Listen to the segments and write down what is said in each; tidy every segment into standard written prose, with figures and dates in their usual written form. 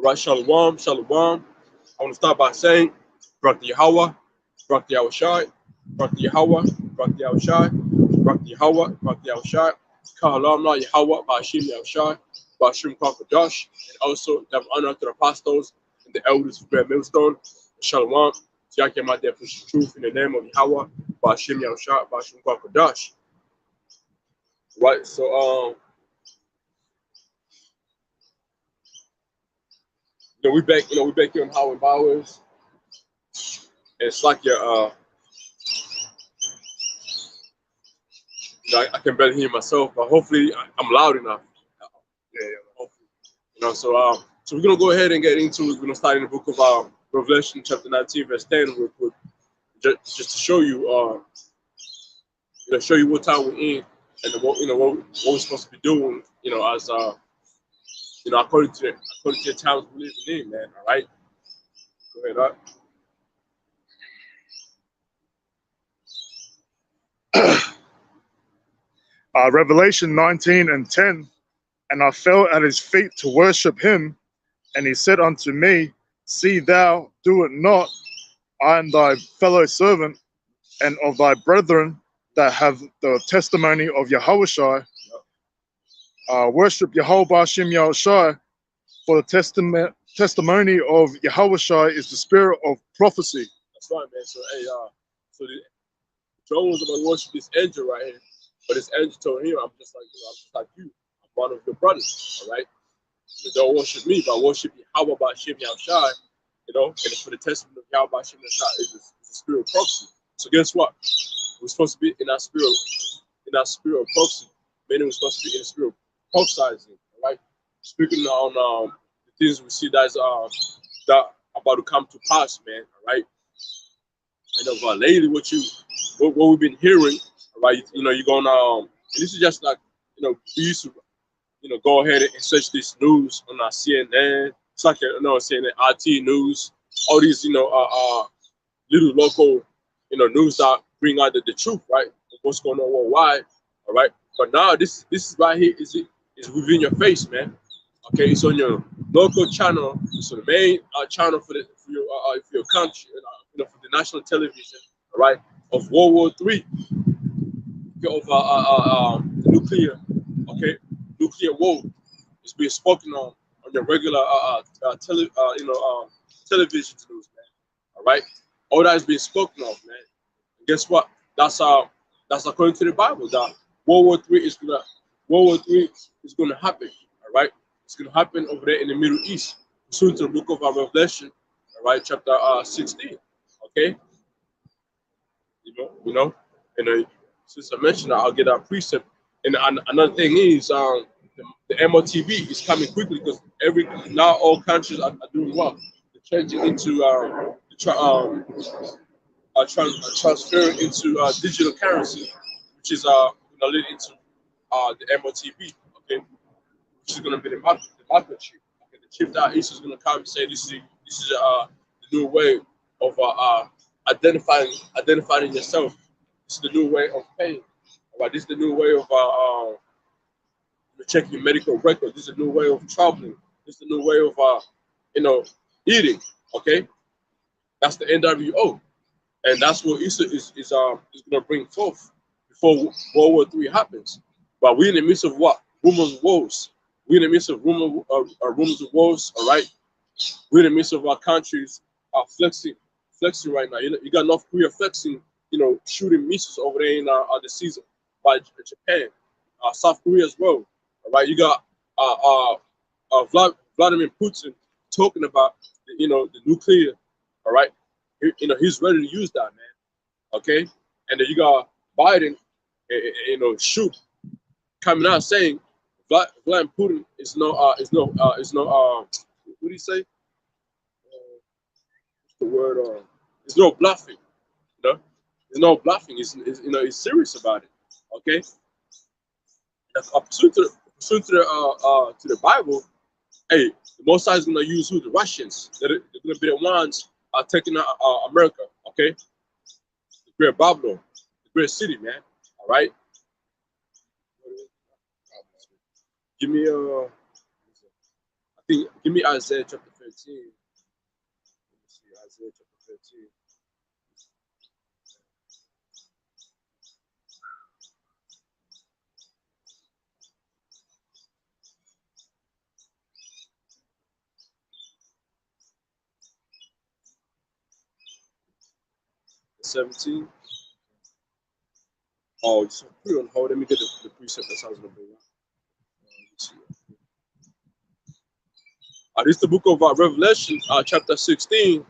All right, Shalom, Shalom. I want to start by saying, Barak Yahweh, Barak Yahushai, Barak Yahweh, Barak Yahushai, Barak Yahweh, Barak Yahushai, Kahalam La Yahweh, Ba'ashim Yahushai, Ba'ashim Kwakwadosh, and also give honor to the apostles and the elders of Great Millstone. Shalom, Yakim my dear push truth in the name of Yahweh, Ba'ashim Yahushai, Ba'ashim Kwakwadosh. Right, so we back, we back here in Howard Bowers. And it's like I can barely hear myself, but hopefully I'm loud enough. Yeah, hopefully. So we're gonna go ahead and get into it. We're gonna start in the book of Revelation, chapter 19, verse 10, real quick, just to show you, show you what time we're in and what we're supposed to be doing, as according to the times we're living in, man. All right, go ahead up. Revelation 19 and 10, and I fell at his feet to worship him, and he said unto me, See thou do it not, I am thy fellow servant, and of thy brethren that have the testimony of Yahushai. Worship Yahweh Ba'ashim Yahushai, for the testimony of Yahushai is the spirit of prophecy. That's right, man. So hey, so John was about to worship this angel right here. But this angel told him, I'm just like you. I'm one of your brothers, all right? Don't worship me, but worship Yahweh Ba'ashim Yahushai, and for the testimony of Yahweh Ba'ashim Yahushai is the spirit of prophecy. So guess what? We're supposed to be in our spirit of prophecy. Meaning we're supposed to be in the spirit of prophesizing, all right? Speaking on the things we see that's that about to come to pass, man, all right? And lately what we've been hearing, right, you're gonna, and this is just like, we used to, go ahead and search this news on our CNN. It's like, CNN, RT news, all these, little local, news that bring out the truth, right, of what's going on worldwide, all right. But now this right here is within your face, man. Okay, it's on your local channel. It's the main channel for your country, for the national television, all right, of World War III. Of the nuclear war is being spoken on your regular television news, man. All right, all that is being spoken of, man. And guess what? That's according to the Bible. That World War III is gonna happen. All right, it's gonna happen over there in the Middle East, soon to the book of Revelation, all right, chapter 16. Okay, and since I mentioned that, I'll get that precept. And another thing is, the MOTV is coming quickly because now all countries are doing well. They're changing into transferring into digital currency, which is lead into the MOTV, okay, which is going to be the microchip. Okay, the chip that is going to come and say this is the new way of identifying yourself. This is the new way of paying. Right? This is the new way of checking your medical record. This is a new way of traveling. This is the new way of eating. Okay, that's the NWO, and that's what Easter is going to bring forth before World War III happens. But we're in the midst of what? Rumors of wars. We're in the midst of rumors of wars. All right, we're in the midst of our countries flexing right now. You got North Korea flexing. Shooting missiles over there in the season by Japan, South Korea as well. All right, you got Vladimir Putin talking about the nuclear. All right, he's ready to use that, man. Okay, and then you got Biden, shoot, coming out saying Vladimir Putin is no what do you say? What's the word? It's no bluffing. There's no bluffing. He's serious about it. Okay. Pursuant to the Bible, hey, the Most High is gonna use who? The Russians. They're gonna be the ones taking America. Okay. The great Babylon, the great city, man. All right. Give me give me Isaiah chapter 13. Let me see, Isaiah chapter 13. 17. Oh, just put it on hold. Let me get the precept that sounds going to bring up. Let's see. This is the book of Revelation, chapter 16,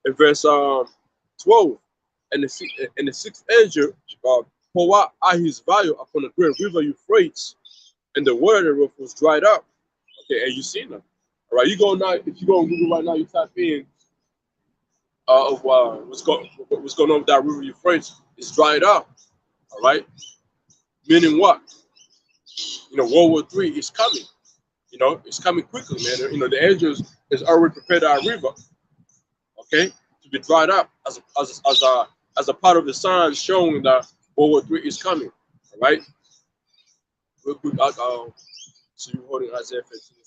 and verse 12. And the sixth angel poured out his vial upon the great river Euphrates, and the water thereof was dried up. Okay, and you seen them. All right, you go now. If you go on Google right now, you type in of what's going on with that river Euphrates. It's dried up. All right, meaning what? You know, World War III is coming. You know, it's coming quickly, man. You know, the angels has already prepared our river, okay, to be dried up as a part of the signs showing that World War III is coming. All right. Real quick, so you're holding Isaiah 15 and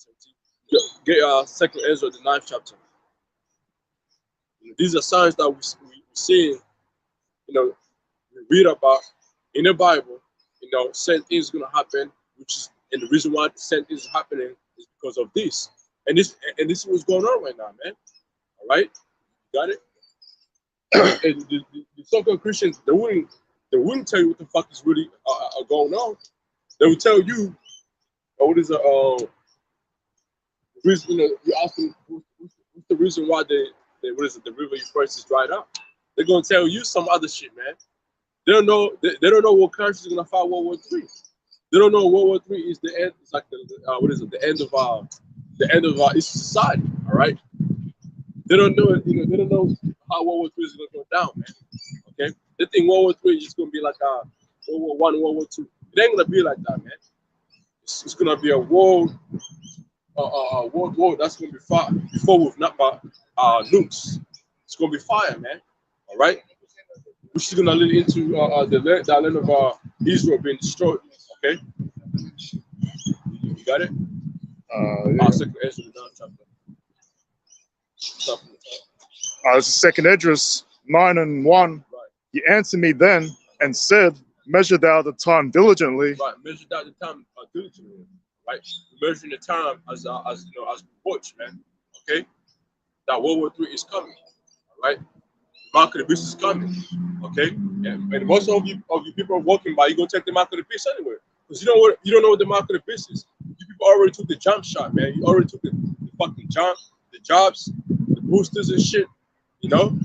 17. Get Second Ezra, the 9th chapter. You know, these are signs that we see, you know, we read about in the Bible. You know, certain things gonna happen, which is, and the reason why certain things is happening is because of this. And this is what's going on right now, man. All right, got it. And the so-called Christians, they wouldn't tell you what the fuck is really going on. They would tell you, oh, what is the reason? You know, you ask them what's the reason why they what is it? The river Euphrates is dried up. They're gonna tell you some other shit, man. They don't know. They don't know what country is gonna fight World War III. They don't know World War III is the end. It's like what is it? The end of our Eastern society. All right. They don't know it. You know, they don't know how World War III is gonna go down, man. Okay. They think World War III is just gonna be like World War I, World War II. It ain't gonna be like that, man. It's gonna be a world war that's gonna be fought before with not nukes. It's gonna be fire, man. All right. Which is gonna lead into the land of Israel being destroyed. Okay. You got it? Yeah. Second Ezra, the 9th chapter. This is Second Esdras 9 and 1. Right. He answered me then and said, measure thou the time diligently. Right. Measure out the time diligently. Right. Measuring the time as you know, as we watch, man. Okay. That World War III is coming. All right. Mark of the beast is coming. Okay. And most of you people are walking by, you're gonna take the mark of the beast anywhere. Because you don't know what the mark of the beast is. You people already took the jump shot, man. You already took the fucking jump, the jobs, the boosters and shit. You know?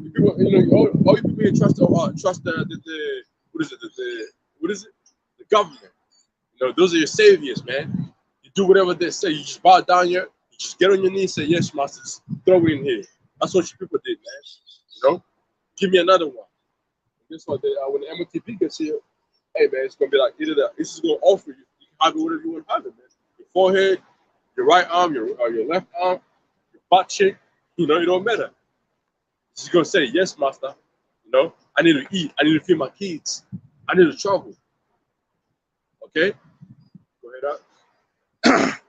You people, you know, all you people here trust the what is it? What is it? The government. You know, those are your saviors, man. You do whatever they say. You just bow down here, you just get on your knees, say, yes, master, just throw it in here. That's what you people did, man. You know? Give me another one. And guess what? When the MOTP gets here, hey, man, it's going to be like, either that. This is going to offer you. You can have it whatever you want to have it, man. Your forehead, your right arm, your left arm, your butt cheek, you know, it don't matter. She's going to say, yes, master. You know, I need to eat. I need to feed my kids. I need to travel. Okay? Go ahead up.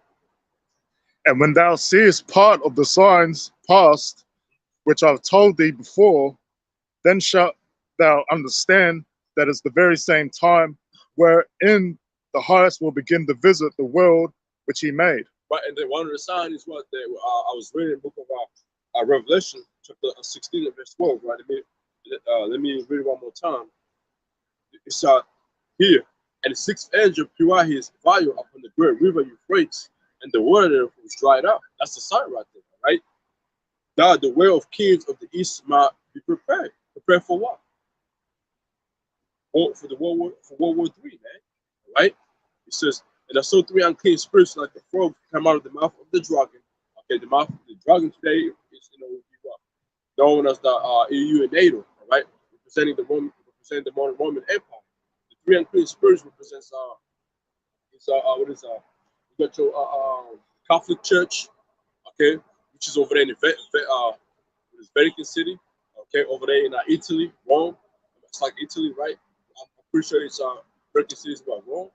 And when thou seest part of the signs past, which I've told thee before, then shalt thou understand that it's the very same time wherein the highest will begin to visit the world which he made. Right, and then one of the signs is what I was reading in the book of Revelation, chapter 16 and verse 12. Right, let me read it one more time. It's here, and the sixth angel poured out his vial upon the great river Euphrates, and the water was dried up. That's the sign right there, right? Now the way of kings of the east might be prepared. Prepared for what? For World War III, man. Right? It says, and I saw three unclean spirits like a frog come out of the mouth of the dragon. Okay, the mouth of the dragon today is known as the EU and NATO, right? Representing the modern Roman Empire. The three unclean spirits represents what is you got your Catholic Church, okay, which is over there in Vatican City, okay, over there in Italy, Rome. It's like Italy, right? I'm pretty sure it's Vatican City is about Rome.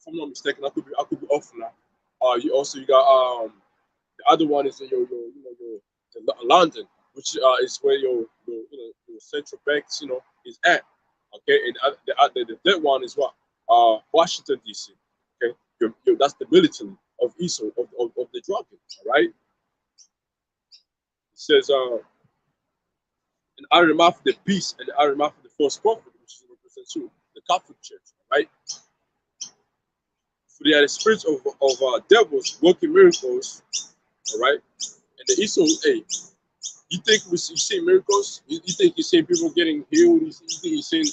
If I'm not mistaken, I could be off now. You got The other one is London, which is where your central banks is at. Okay, and the third one is what Washington D.C. Okay, that's the military of Esau of the dragon. All right, it says and out of the mouth of the beast and out of the mouth of the false prophet, which represents who? The Catholic Church. Right. For they are the spirits of devils working miracles. All right, and the Esau, hey, you think you see miracles? You think you see people getting healed? You think you see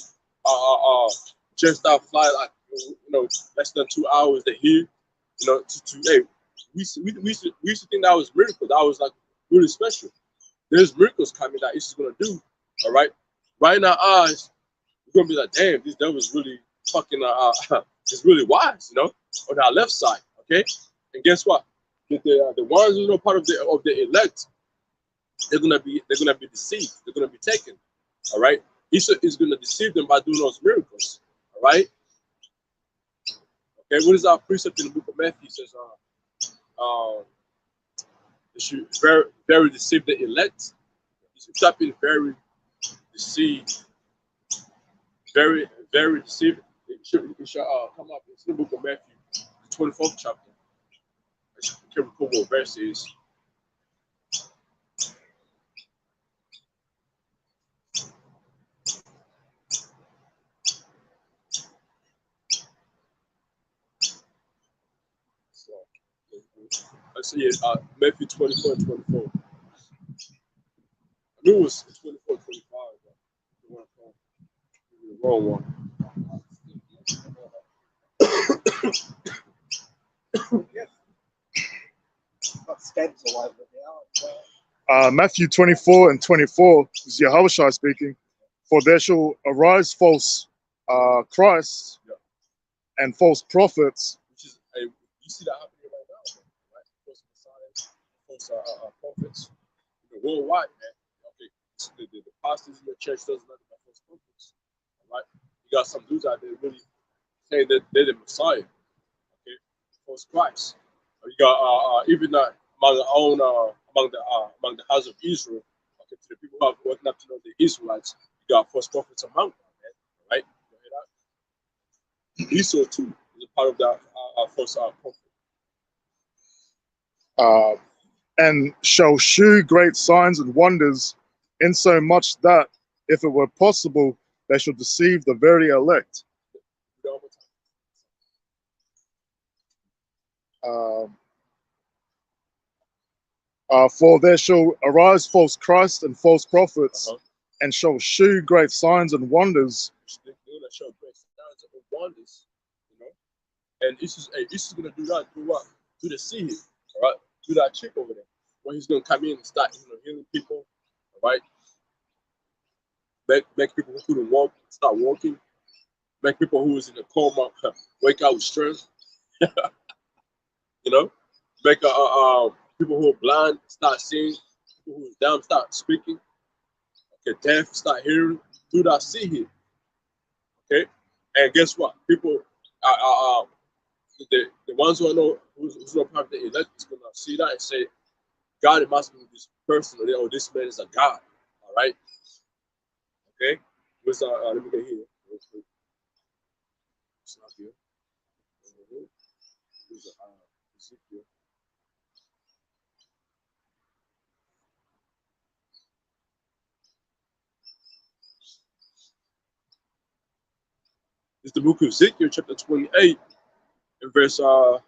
just out fly like less than 2 hours they heal? Hey, we used to think that was miracle. That was like really special. There's miracles coming that Jesus is gonna do. All right, right in our eyes, we're gonna be like, damn, this devil's really fucking is really wise. On our left side. Okay, and guess what? The ones who are part of the elect, they're gonna be deceived. They're gonna be taken. All right. Esau is gonna deceive them by doing those miracles. All right. Okay. What is our precept in the book of Matthew? It says, they should very deceive the elect. You should stop being very deceived, very deceived. It should come up. It's in the book of Matthew, the 24th chapter. I can't recall what verse it is. I see it, Matthew 24 and 24. I knew it was 24 25, but the wrong one. Matthew 24 and 24 is Yahushua speaking. For there shall arise false Christs and false prophets. Which is, you see that happening right now, right? False messiahs, false prophets, worldwide, man. Okay, the pastors in the church doesn't know about false prophets, right? You got some dudes out there really saying that they're the Messiah, okay? False Christ. You got even among the house of Israel, okay, to the people who have woken up to know the Israelites, you got false prophets among them, man, right? Esau too is a part of that false prophet. And shall shew great signs and wonders, insomuch that, if it were possible, they shall deceive the very elect. For there shall arise false Christ and false prophets, and shall shew great signs and wonders. They're gonna show great signs and wonders, And this is gonna do that through what? Through the seed, all right? Through that chick over there. When he's gonna come in and start healing people, all right? Make people who couldn't walk start walking. Make people who was in a coma wake up with strength. Make people who are blind start seeing. People who are dumb start speaking. Okay, deaf start hearing through that seed. Okay, and guess what? People the ones who know who's not part of the elect is gonna see that and say, God, it must be this person or this man is a God. All right. Okay. Let me get here. It's not here. Here's Ezekiel. It's the book of Ezekiel, chapter 28, and verse 2.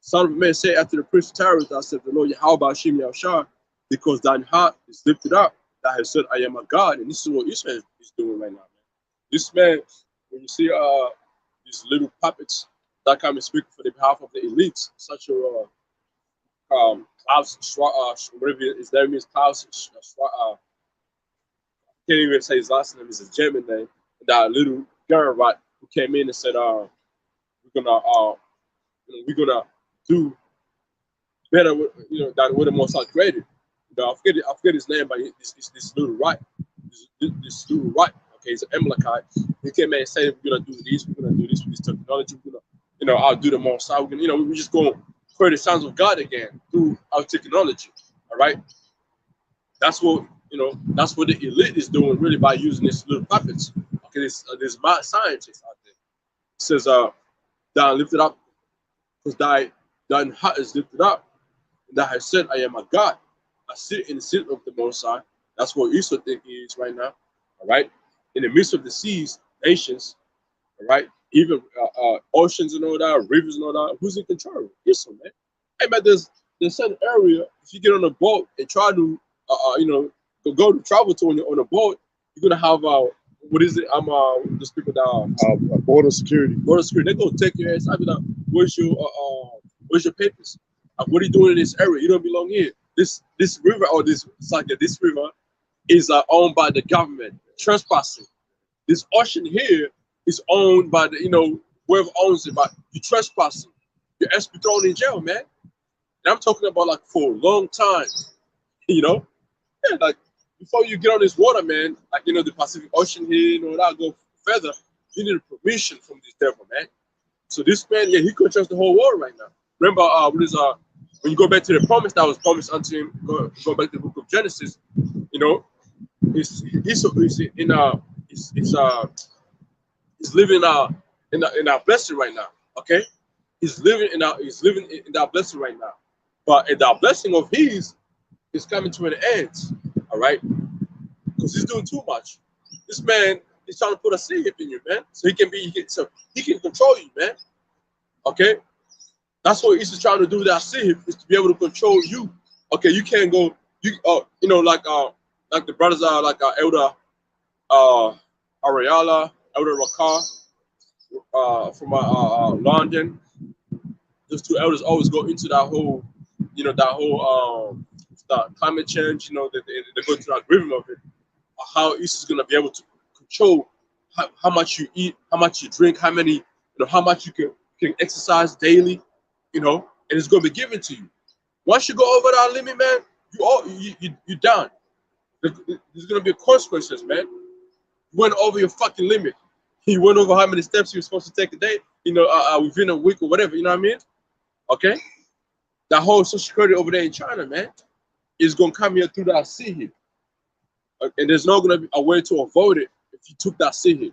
Son of man, say after the prince of terrors, thou said the Lord Yahweh Hashem Yahushua, because thine heart is lifted up, that has said, I am a God. And this is what Israel is doing right now, man. This man, when you see these little puppets that come and speak for the behalf of the elites, such a Klaus, whatever his name is, Klaus, can't even say his last name, is a German name. That little girl, right, who came in and said, we're gonna do better with, than what the most are created. I forget his name, but this little right, this little right. Okay, he's an Amalekite. He came in and said, we're gonna do this with this technology. We're gonna, outdo the most. We're gonna, we're just gonna heard the sounds of God again through our technology. All right, that's what that's what the elite is doing really by using these little puppets. Okay, there's mad scientists out there. It says thou lifted up, because thine heart is lifted up, and thou has said, I am a God. I sit in the seat of the Most High. That's what Esau think he is right now. All right, in the midst of the seas, nations. All right, even oceans and all that, rivers and all that. Who's in control? Esau, man. Hey, man, there's certain area. If you get on a boat and try to, go to travel to on a boat, you're gonna have what is it? Just people down. Border security. Border security. They're gonna take your ass. I'll be like, where's your papers? What are you doing in this area? You don't belong here. This river or this river is owned by the government. Trespassing. This ocean here is owned by the whoever owns it. But you trespassing, your ass be thrown in jail, man. And I'm talking about like for a long time. Yeah, like before you get on this water, man, like the Pacific Ocean here, that go further, you need a permission from this devil, man. So this man, yeah, he controls the whole world right now. Remember, when you go back to the promise that was promised unto him, go back to the book of Genesis, he's living in our blessing right now. Okay, he's living in our blessing right now. But in our blessing of his is coming to an end. All right, because he's doing too much. This man is trying to put a sea hip in you, man, so he can control you, man. Okay, that's what he's trying to do. That sea hip is to be able to control you. Okay, you can't go. Like the brothers are like Elder Ariala, Elder Rakar from London. Those two elders always go into that whole, that climate change. They go through that rhythm of it. How East is gonna be able to control how much you eat, how much you drink, how many, how much you can exercise daily, and it's gonna be given to you. Once you go over that limit, man, you're done. There's gonna be consequences, man. You went over your fucking limit. You went over how many steps you were supposed to take a day, within a week or whatever. You know what I mean? Okay. That whole Social Security over there in China, man, is gonna come here through that sea here, and there's not gonna be a way to avoid it if you took that sea here.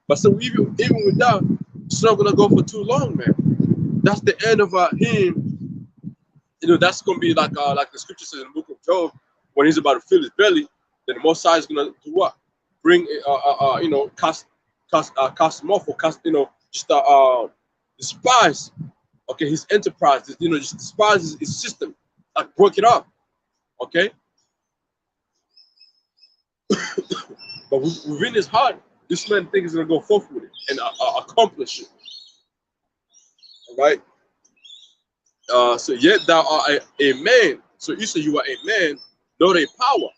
But so even with that, it's not gonna go for too long, man. That's the end of him. That's gonna be like the scripture says in the book of Job, when he's about to fill his belly, then the Most High is gonna do what? Bring cast him off, or cast just despise. Okay, his enterprise, just despise his system, like broke it up. Okay, but within his heart, this man thinks he's gonna go forth with it and accomplish it. All right. So yet thou art a man. So you say you are a man, know thy power.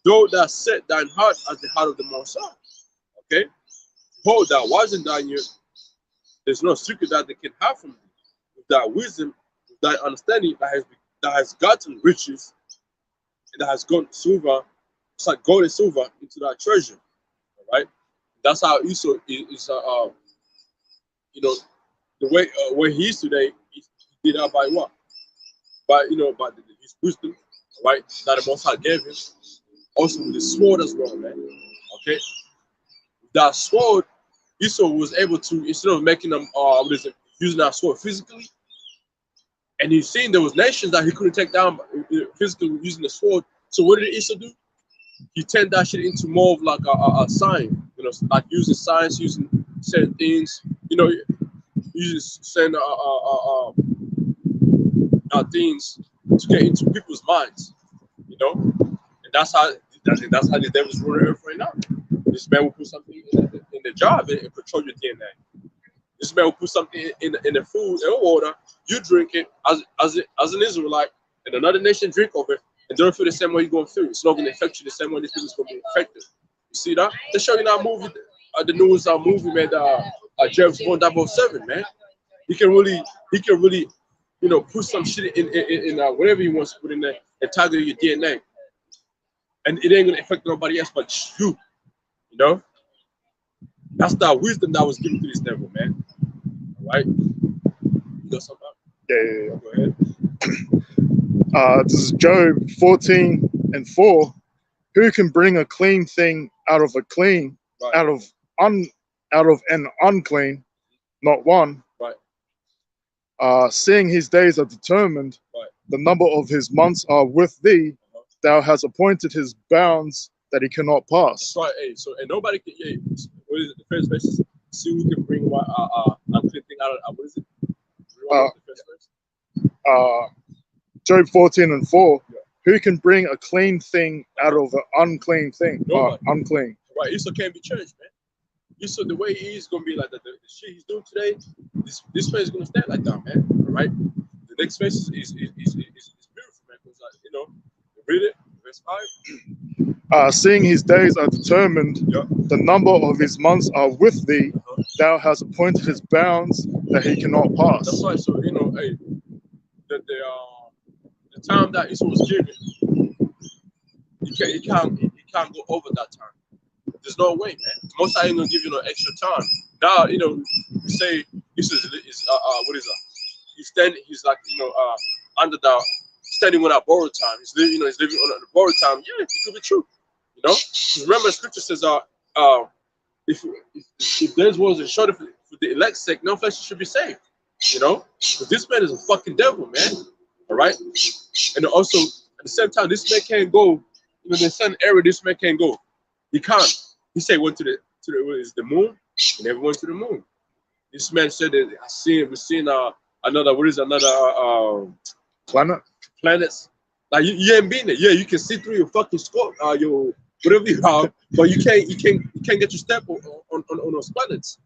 Though thou set thine heart as the heart of the Most High. Okay. Behold, thou wasn't down here. There's no secret that they can have from thee. With thy wisdom, with thy understanding, that has gotten riches, and that has gone silver. It's like gold and silver into that treasure. All right. That's how Esau is. The way where he is today, he did that by what? By his wisdom, right? That the Most High gave him. Also with the sword as well, man. Okay, that sword, Esau was able to, instead of making them using that sword physically, and he's seen there was nations that he couldn't take down physically using the sword. So what did Esau do? He turned that shit into more of like a sign, like using science, using certain things, using certain things to get into people's minds, and that's how the devil's ruling earth right now. This man will put something in the jar and control your DNA. This man will put something in the food and water. You drink it as an Israelite, and another nation drink of it, and don't feel the same way you're going to feel. It's not going to affect you the same way these people's going to be affected. You see that? They show you that movie, the newest movie, man. James Bond 007, man. He can really, put some shit in whatever he wants to put in there and target your DNA, and it ain't gonna affect nobody else but you. That's the wisdom that was given to this devil, man. All right. You got something? Yeah. Go ahead. This is Job 14:4. Who can bring a clean thing out of a clean, Right. out of an unclean? Not one. Right. Seeing his days are determined, Right. the number of his months are with thee. Thou hast appointed his bounds that he cannot pass. That's right. Hey, so and nobody can. Yeah, what is it? The first verse is, see who can bring unclean thing out of what is it? The first verse? Job 14:4. Yeah. Who can bring a clean thing out of an unclean thing? Unclean. Right. Esau can't be changed, man. Esau, the way he is gonna be like the shit he's doing today. This man is gonna stand like that, man. All right. The next verse is beautiful, man. Because you know, read it. Verse 5. Seeing his days are determined, the number of his months are with thee. Thou hast appointed his bounds that he cannot pass. That's right. So you know, hey, the time that Esau was given, he can't go over that time. There's no way, man. Most I ain't gonna give you no extra time. Now, you know, we say Esau is what is that? He's like, you know, under the standing on that borrowed time. He's living on the borrowed time. Yeah, it could be true. You know, remember, the scripture says, if theirs wasn't short for the elect's sake, no flesh should be saved. You know, but this man is a fucking devil, man. All right, and also at the same time, this man can't go. You know, the sun area, this man can't go. He can't. He said went to the moon. He never went to the moon. This man said that we're seeing another planets. Like you ain't been there. Yeah, you can see through your fucking scope, your whatever you have, but you can't get your step on those planets.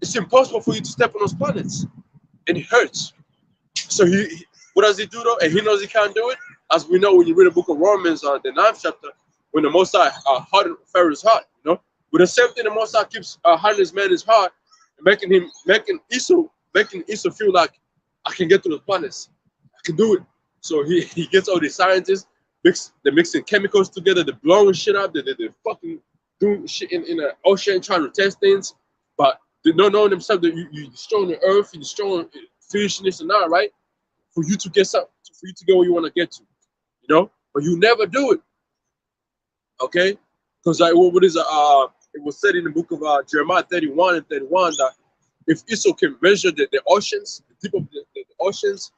It's impossible for you to step on those planets, and it hurts. So what does he do though? And he knows he can't do it. As we know, when you read the book of Romans, the 9th chapter, when the Most High hardened Pharaoh's heart, you know, but the same thing the Most High keeps hardening his man's heart, making Esau feel like I can get to the planets, I can do it. So he gets all these scientists, they're mixing chemicals together, they're blowing shit up, they're fucking doing shit in the ocean trying to test things, but they don't know themselves that you're destroying the earth, you're destroying fish and this and that, right? For you to get where you want to get to, you know, but you never do it. Okay, because like what is it was said in the book of Jeremiah 31:31 that if Esau can measure the oceans, the depth of the oceans,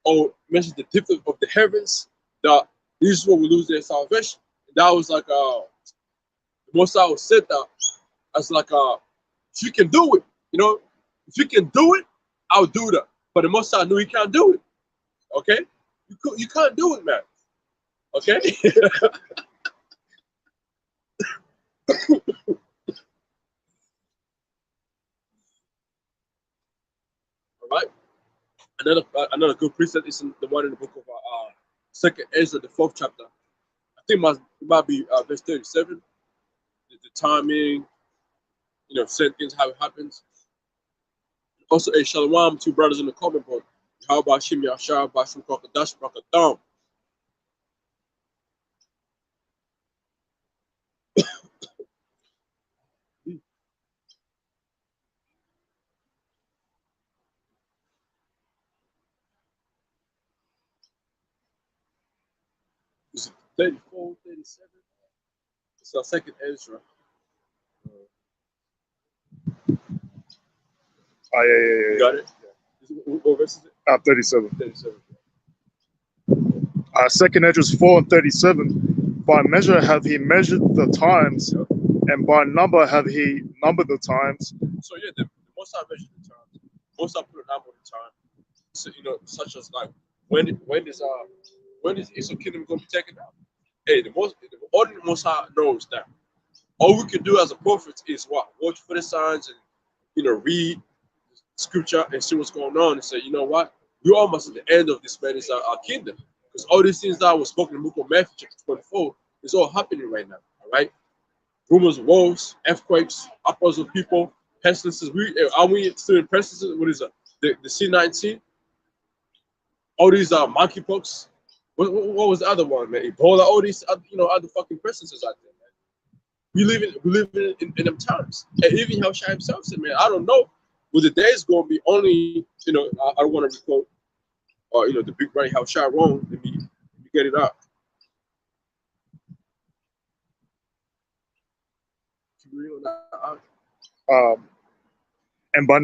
or measure the depth of the heavens, that Israel will lose their salvation. And that was like the Most High said that as like if you can do it, you know, if you can do it, I'll do that. But the Most High knew he can't do it. Okay, you can't do it, man. Okay. All right. Another good precept is the one in the book of Second Ezra, the 4th chapter. I think it might be verse 37. The timing, you know, certain things how it happens. Also, a shalom, two brothers in the comment board. How about Shim Yashar, Bashim Kokadash, Brakadam? Is it 34, 37? It's our second Ezra. Oh, yeah. You got it? Yeah. What verse is it? 37. 37. Second Ezra 4:37. By measure hath he measured the times, and by number hath he numbered the times. So yeah, the Most High measured the times. Most High put a number on the time. So, you know, such as like when is Esau kingdom going to be taken down? Hey, the Most High knows that. All we can do as a prophet is what? Watch for the signs and, you know, read scripture and see what's going on and say, you know what? We're almost at the end of this man is our kingdom. Because all these things that was spoken in the book of Matthew chapter 24 is all happening right now. All right. Rumors of wars, earthquakes, upwards of people, pestilences. Are we still in pestilences? What is it? The C-19? All these monkeypox. What was the other one, man? Ebola, all these other fucking pestilences out there, man. We live in them times. And even Yahushua himself said, man, I don't know Well, the day is going to be only, I don't want to quote, the big right house shot wrong. Let me get it up. Keep reading on that. And by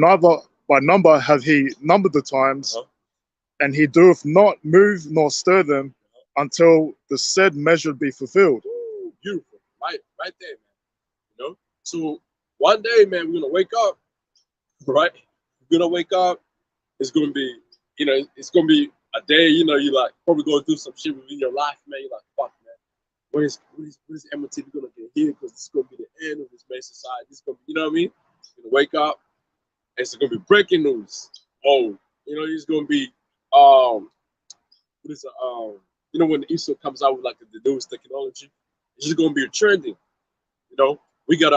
number have he numbered the times, Uh-huh. and he doeth not move nor stir them until the said measure be fulfilled. Ooh, beautiful. Right there, man. So one day, man, we're gonna wake up, right? We're gonna wake up. It's gonna be, it's gonna be a day. You like probably going through some shit within your life, man. You're like, fuck, man. When is MOTV gonna get here? Because this is gonna be the end of this man society. This is gonna be, you know what I mean? You're gonna wake up. And it's gonna be breaking news. Oh, it's gonna be what is it? When the ESO comes out with like the newest technology, it's just gonna be trending. We got we got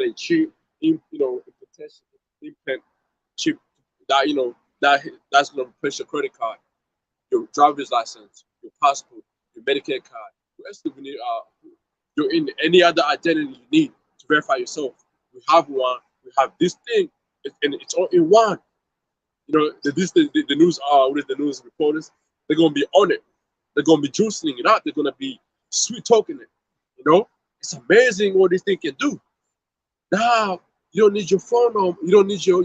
a chip, implant chip that's gonna replace your credit card, your driver's license, your passport, your Medicare card, your any other identity you need to verify yourself. We have one. We have this thing, and it's all in one. The news. What is the news reporters? They're gonna be on it. They're gonna be juicing it out. They're gonna be sweet talking it. It's amazing what this thing can do. Now you don't need your phone number. You don't need your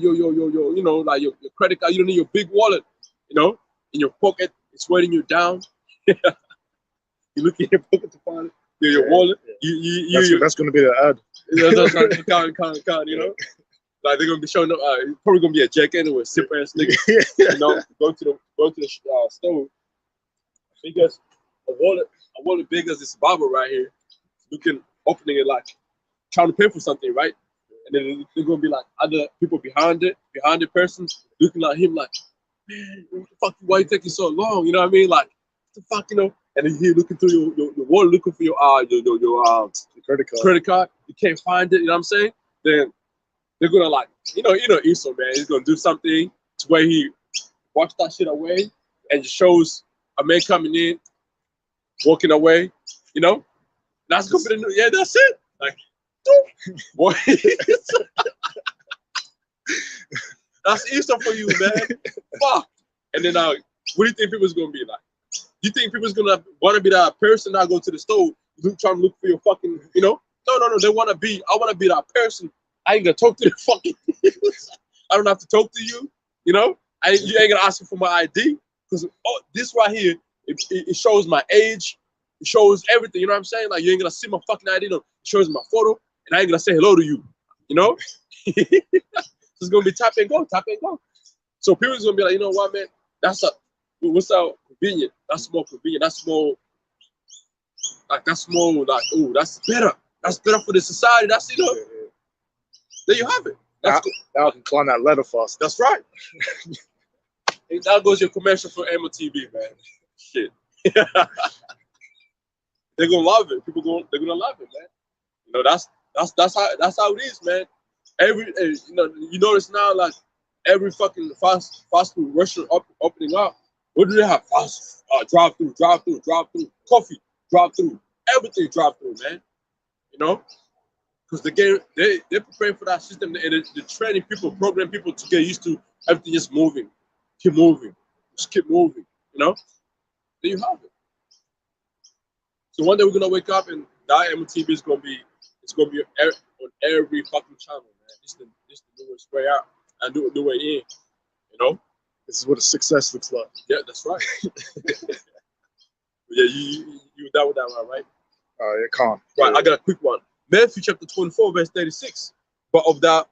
like your credit card. You don't need your big wallet. In your pocket, it's weighing you down. You look in your pocket to find it. Your wallet. That's going to be the ad. Like they're gonna be showing up. Probably gonna be a jack anyway, sip ass nigga. Go to the store. Because a wallet big as this Bible right here, opening it like trying to pay for something, right? And then they're gonna be like other people behind the person looking at him like, man, what the fuck? Why you taking so long? You know what I mean? Like, what the fuck, And then he looking through your wallet, looking for your credit card. You can't find it. You know what I'm saying? Then they're gonna like, Esau, man, he's gonna do something to where he walks that shit away and just shows a man coming in, walking away. That's gonna be that's it. Like, boy, that's Easter for you, man. Fuck. And then what do you think people's gonna be like? You think people's gonna wanna be that person that go to the store, trying to look for your fucking, No. They wanna be. I wanna be that person. I ain't gonna talk to the fucking. I don't have to talk to you. You ain't gonna ask me for my ID because this right here, it shows my age. It shows everything. You know what I'm saying? Like you ain't gonna see my fucking ID. It shows my photo, and I ain't gonna say hello to you. It's gonna be tap and go. So people's gonna be like, you know what, man? What's so convenient? That's more convenient. That's more like oh, that's better. That's better for the society. That's There you have it. Now I can climb that ladder fast. That's right. And that goes your commercial for MOTV, man. Shit. They're gonna love it. They're gonna love it, man. That's how it is, man. You notice now, like every fucking fast food restaurant opening up. What do they have? Fast drive through, coffee, drive through, everything drive through, man. Because they're preparing for that system, and they're training people, programming people to get used to everything just moving, keep moving, just keep moving. There you have it. So one day we're gonna wake up and that MOTV is gonna be on every fucking channel, man. This is the newest way out and new way in. This is what a success looks like. Yeah, that's right. Yeah, you down with that one, right? You can't. Right, I got a quick one. Matthew chapter 24, verse 36. But of that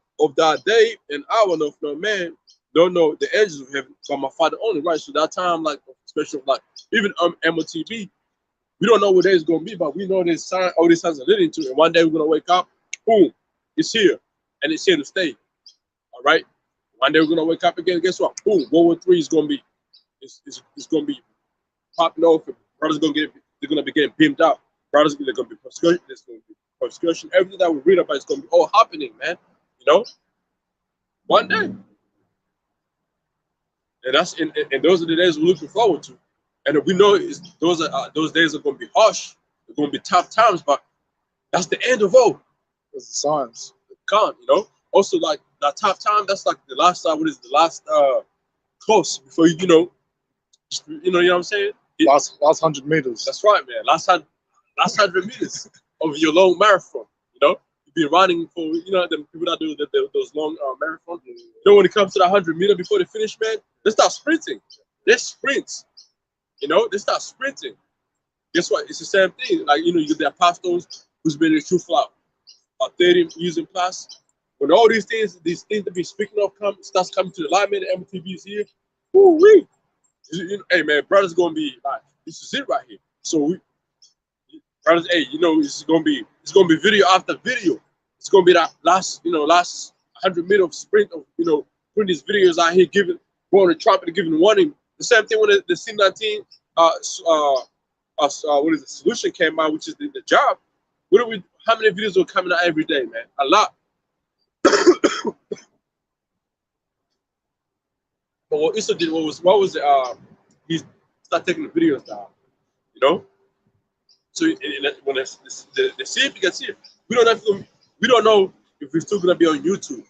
day and hour, no man don't know the edges of heaven, but my Father only, right? So that time, like, especially like even MOTV, we don't know what day it's gonna be, but we know this sign, all these signs are leading to, and one day we're gonna wake up, boom, it's here, and it's here to stay. All right. One day we're gonna wake up again. Guess what? Boom, World War III is gonna be, it's gonna be popping off. Brothers they're gonna be getting beamed out. Brothers, they're gonna be persecution. There's gonna be persecution. Everything that we read about is gonna be all happening, man. One day. And those are the days we're looking forward to. And we know those days are gonna be harsh. They're gonna be tough times, but that's the end of all. There's the signs. Can't, you know. Also, like that tough time, that's like the last what is the last course before you know what I'm saying? Last 100 meters. That's right, man. Last 100 meters of your long marathon. You know, you've been running for the people that do those long marathons. You know, when it comes to that 100 meter before the finish, man, they start sprinting. They sprint. You know, they start sprinting. Guess what? It's the same thing. Like you get the apostles who's been in the truth for 30 years and plus. When all these things that we speaking of starts coming to the light, man, the MTV is here. Woo wee. Hey man, brothers gonna be like, this is it right here. So brothers, hey, it's gonna be video after video. It's gonna be that last 100 meter of sprint of putting these videos out here, going to Trump and giving warning. The same thing when the C19 what is the solution came out, which is the job. How many videos are coming out every day, man? A lot. But what Issa did what was it? He started taking the videos down, you know. So when they see it, you can see it. We don't know if we're still gonna be on YouTube,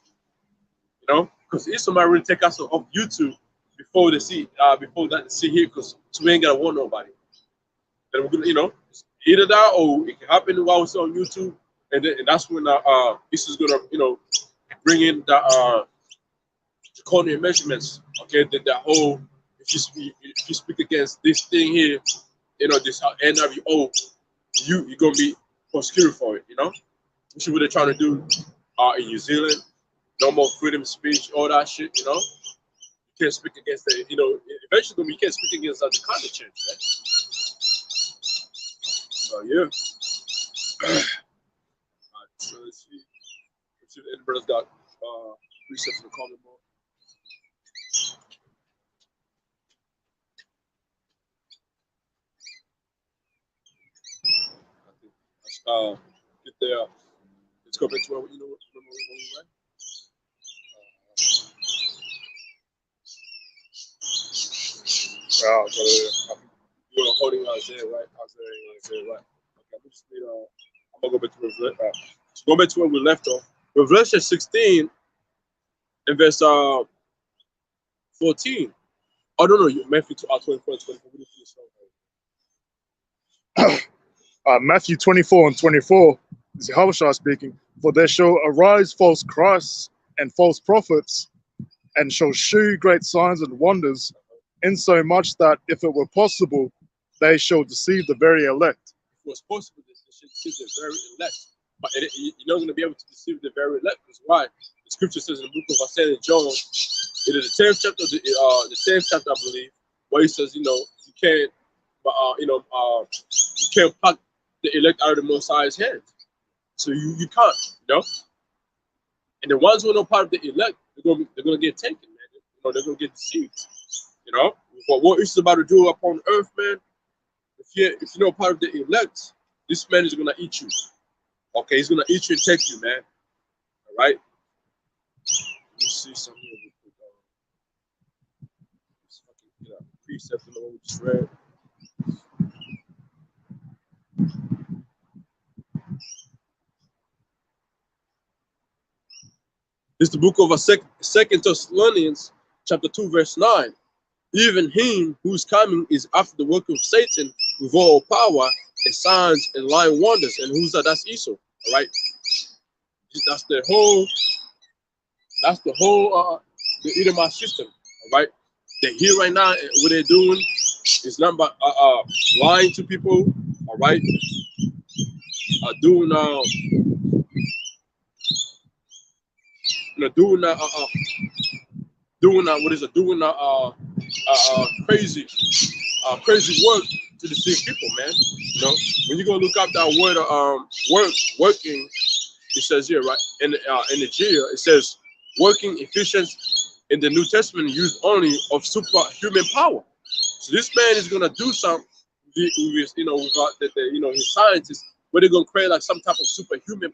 you know, because if somebody really take us off YouTube before they see here, because so we ain't gonna want nobody. Then we're gonna either that or it can happen while we're on YouTube, and that's when Issa's gonna bring in the draconian measurements. Okay, the whole if you speak against this thing here, this NWO, you're gonna be prosecuted for it, which is what they're trying to do in New Zealand. No more freedom of speech, all that shit, You can't speak against the, eventually you can't speak against the climate change, right? So yeah. Alright, so let's see if anybody's got research in the comment board. Get there. Let's go back to where we went. Wow, You were holding Isaiah, right? Isaiah, right? Okay, I'm gonna go back to Revelation. So go back to where we left off. Revelation 16 and verse 14. Oh no, Matthew 24 and 24. Matthew 24 and 24 is Yahushua speaking. For there shall arise false Christs and false prophets, and shall shew great signs and wonders, insomuch that if it were possible, they shall deceive the very elect. If it was possible, they should deceive the very elect. But you're not going to be able to deceive the very elect. That's why the scripture says in the book of St. John, it is the 10th chapter, the 10th chapter, I believe, where he says, you can't, you can't pluck the elect out of the Most High's hands. So you can't, And the ones who are not part of the elect, they're gonna get taken, man. They're gonna get deceived. But what is about to do upon earth, man? If you're not part of the elect, this man is gonna eat you. Okay, he's gonna eat you and take you, man. All right. Let me see something here real quick. Just fucking get a precept in the one we just read. It's the book of Second Thessalonians, chapter 2, verse 9. Even him whose coming is after the work of Satan with all power and signs and lying wonders, and that's Esau, all right? That's the whole the Edomite system, all right? They're here right now, and what they're doing is not but lying to people, all right? Doing crazy work to deceive people, man. When you go look up that word working, it says here, right, in the Gia, it says working efficiency in the New Testament used only of superhuman power. So this man is gonna do something with his scientists, where they're gonna create like some type of superhuman,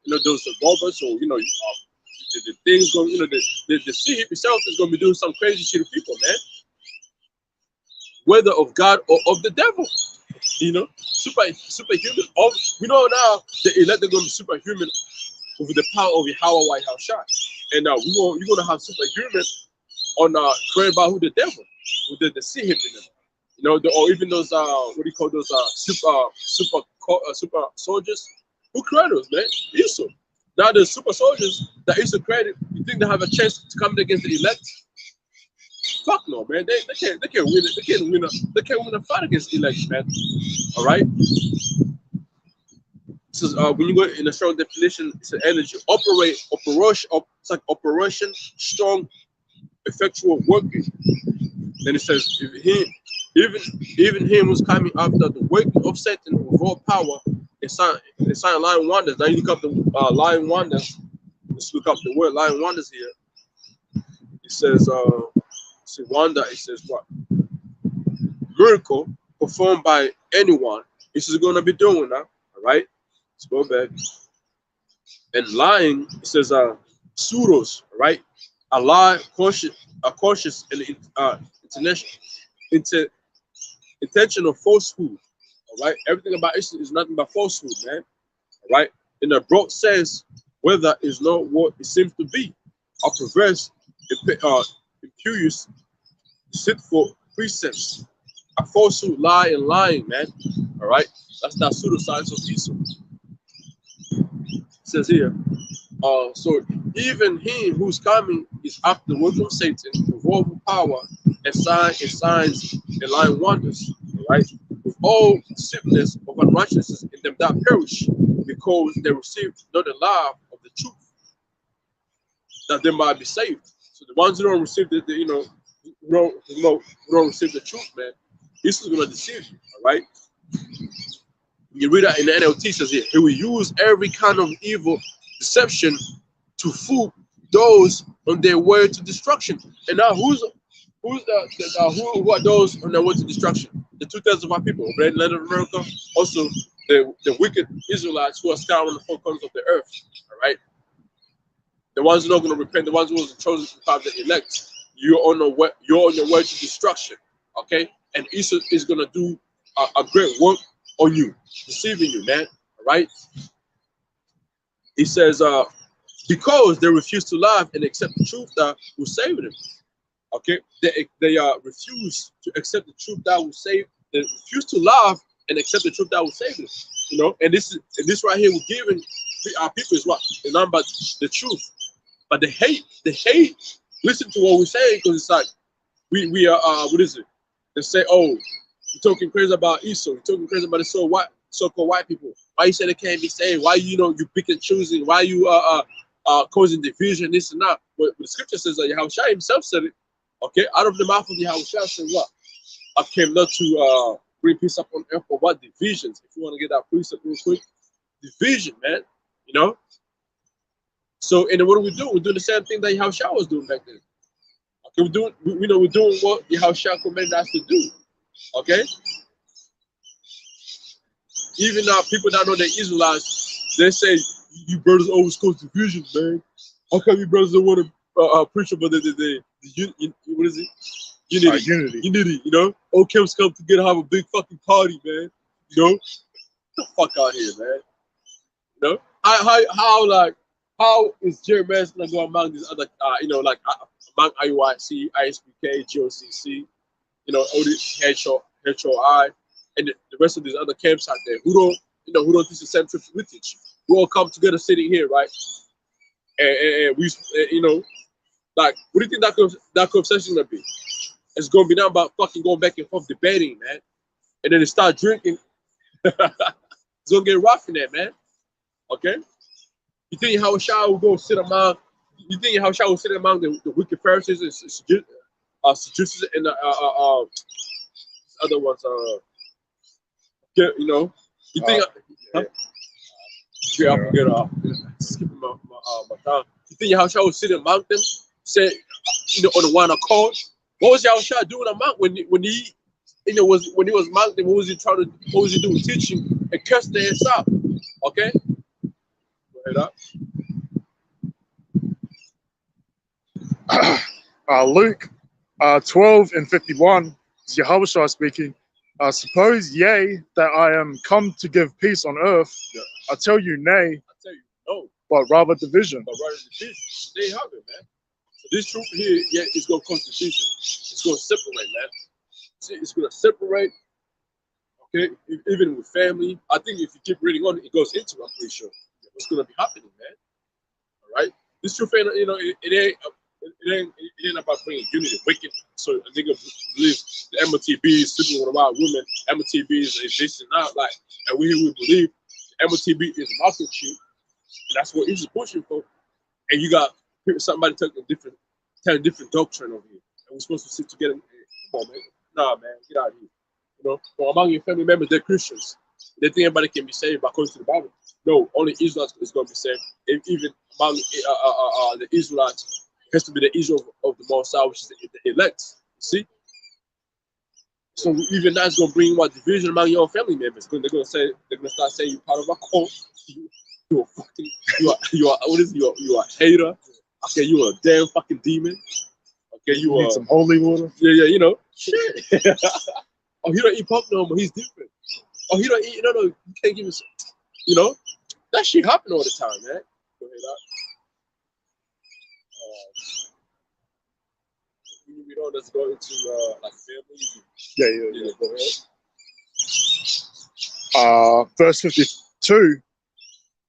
those robots or the things going, the sea itself is gonna be doing some crazy shit to people, man. Whether of God or of the devil, superhuman. We know now the elect are gonna be superhuman with the power of Yahweh Yahushua. And you're gonna have superhuman on created by who the devil, who the deceive him in them. You know, or even those what do you call those super soldiers? Who created those, man? Esau. Now the super soldiers that Esau created, you think they have a chance to come against the elect? Fuck no, man. They can't win it. They can't win a fight against the elect, man. All right. This is when you go in a strong definition, it's an energy operation. It's like operation, strong, effectual working. Then it says, even him who's coming after the working of Satan with all power and sign lying wonders. Now you look up the lying wonders. Let's look up the word lying wonders here. It says, see wonder. It says what? Miracle performed by anyone. This is going to be doing now. All right. Let's go back. And lying. It says pseudos. Right. A lie, cautious, and intentional falsehood. All right, everything about it is nothing but falsehood, man. All right, in a broad sense, whether it's not what it seems to be, or perverse, imperious, deceitful precepts, a falsehood, lie, and lying, man. All right, that's that pseudoscience of Esau. It says here. So even him who's coming is after the work of Satan, with all power and signs and lying wonders, right? With all sickness of unrighteousness in them that perish, because they received not the love of the truth, that they might be saved. So the ones who don't receive who don't receive the truth, man, this is gonna deceive you, all right? You read that in the NLT, it says here, he will use every kind of evil deception to fool those on their way to destruction. And now who are those on their way to destruction? The 2/3 of our people, right? Land of America, also the wicked Israelites who are scouring the four corners of the earth. All right. The ones who are not going to repent, the ones who are chosen to become the elect, you're on your way to destruction. Okay? And Esau is gonna do a great work on you, deceiving you, man. All right. He says, because they refuse to love and accept the truth that will save them. Okay, they refuse to accept the truth that will save. They refuse to love and accept the truth that will save them. You know, and this right here, we're giving our people is what? It's not about the truth, but they hate. Listen to what we're saying, because it's like we are what is it? They say, oh, you're talking crazy about Esau. You're talking crazy about the so-called white people. Why you say they can't be saved? Why you pick and choosing? Why you causing division, this and that? But the scripture says that Yahushua himself said it. Okay, out of the mouth of Yahushua said what? I came not to bring peace up on earth, but what divisions? If you want to get that precept real quick, division, man. You know. So, and then what do we do? We're doing the same thing that Yahushua was doing back then. Okay, we're doing what Yahushua commanded us to do. Okay. Even now, people that know they're Israelites, they say, you brothers always cause division, man. How come you brothers don't want to preach about the what is it? Unity, you know? All camps come together, have a big fucking party, man. You know? Get the fuck out here, man. You know? How is Jeremiah gonna go among these other, among IUIC, ISPK, GOCC, all these HOI, and the rest of these other camps out there who don't teach the same truth we teach. We all come together sitting here, right? And we, like, what do you think that conversation gonna be? It's gonna be now about fucking going back and forth debating, man. And then they start drinking. It's gonna get rough in there, man. Okay? You think Yahushua will go sit among? You think Yahushua will sit among the wicked Pharisees and Sadducees and other ones? You think? Huh? Yeah, I forget. Skipping my time. You think Yahushua will sit among them, say, on the one accord? What was Yahushua doing among when he was among them? What was he doing? Teaching and cursing their ass out. Okay. Go ahead up. Luke 12:51 is Yahushua speaking. Suppose yea that I am come to give peace on earth. Yeah. I tell you nay. I tell you no. but rather division. But rather division. They have it, man. So this truth here, yeah, it's gonna cause division. It's gonna separate, man. See, it's gonna separate. Okay, even with family. I think if you keep reading on, it goes into. I'm pretty sure what's gonna be happening, man. All right. This truth ain't, it ain't about bringing unity, wicked. So a nigga believes the MOTB is sleeping with a wild woman. MOTB is this and that, like, and we believe the MOTB is microchip, and that's what he's pushing for. And you got somebody taking telling different doctrine over here, and we're supposed to sit together. Come on, man. Nah, man, get out of here. You know, well, among your family members, they're Christians. They think everybody can be saved according to the Bible. No, only Israel is going to be saved. Even among the Israelites, it has to be the Israel of the Most High, which is the elect. You see? So even that's going to bring what division among your family members. They're going to start saying you're part of a cult. You are what is it? You are a hater. Okay, you are a damn fucking demon. Okay, you need some holy water. Yeah, you know. Shit. Oh, he don't eat pork no more. He's different. Oh, he don't eat. No, you can't give him. You know, that shit happen all the time, man. Go ahead, we don't just go into like family. Yeah. Go ahead. Verse 52.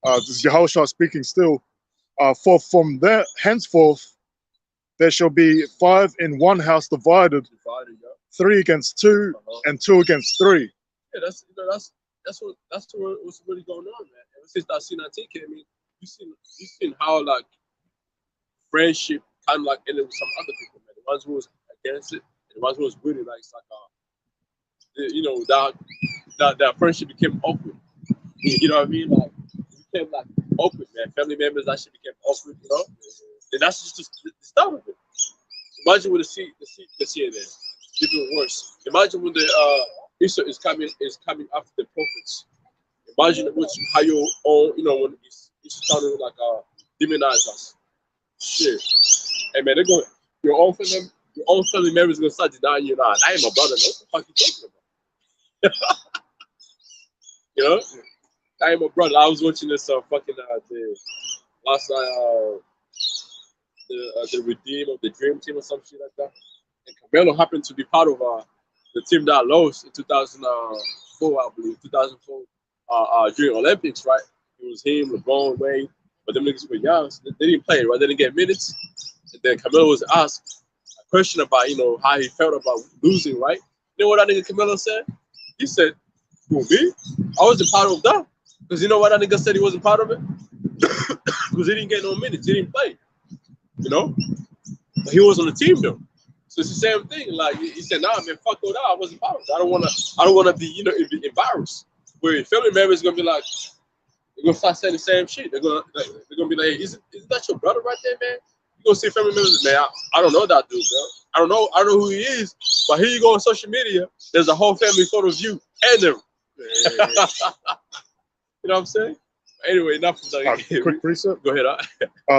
This is Yahushua speaking still. For from there henceforth there shall be 5 in one house divided, 3 against 2, and 2 against 3. Yeah, that's what's really going on, man. Ever since that C19 came in, you seen how like friendship kind of like ended with some other people, man. The ones who was against it, and the ones who was with it, like it's like you know, that friendship became awkward. You know what I mean? Like it became like awkward, man. Family members actually became awkward, you know. And that's just the start of it. Imagine when the seed there, even worse. Imagine when the Israel is coming after the prophets. Imagine how your own, you know, when it's starting to like demonize us. Shit. Hey man, they're going your own family members are gonna start denying you. Nah, I ain't my brother. No, what the fuck you talking about? You know? I ain't my brother. I was watching this fucking the last night the Redeem of the Dream Team or some shit like that. And Camelo happened to be part of the team that lost in 2004, I believe, 2004 during Olympics, right? It was him, LeBron, Wayne, but them niggas were young, so they didn't play, right? They didn't get minutes. And then Camelo was asked a question about, you know, how he felt about losing, right? You know what that nigga Camelo said? He said, "Who, me? I wasn't part of that." Because you know what that nigga said he wasn't part of it? Because he didn't get no minutes, he didn't play. You know? But he was on the team though. So it's the same thing. Like he said, "Nah, man, fuck all that. I wasn't part of it. I don't wanna be, you know, embarrassed." Where your family members gonna be like, they're gonna start saying the same shit. They're gonna be like, hey, isn't that your brother right there, man? You gonna see family members, man, I don't know that dude, bro. I don't know who he is, but here you go on social media, there's a whole family photo of you and them. You know what I'm saying? Anyway, enough of that. Quick precept. Go ahead.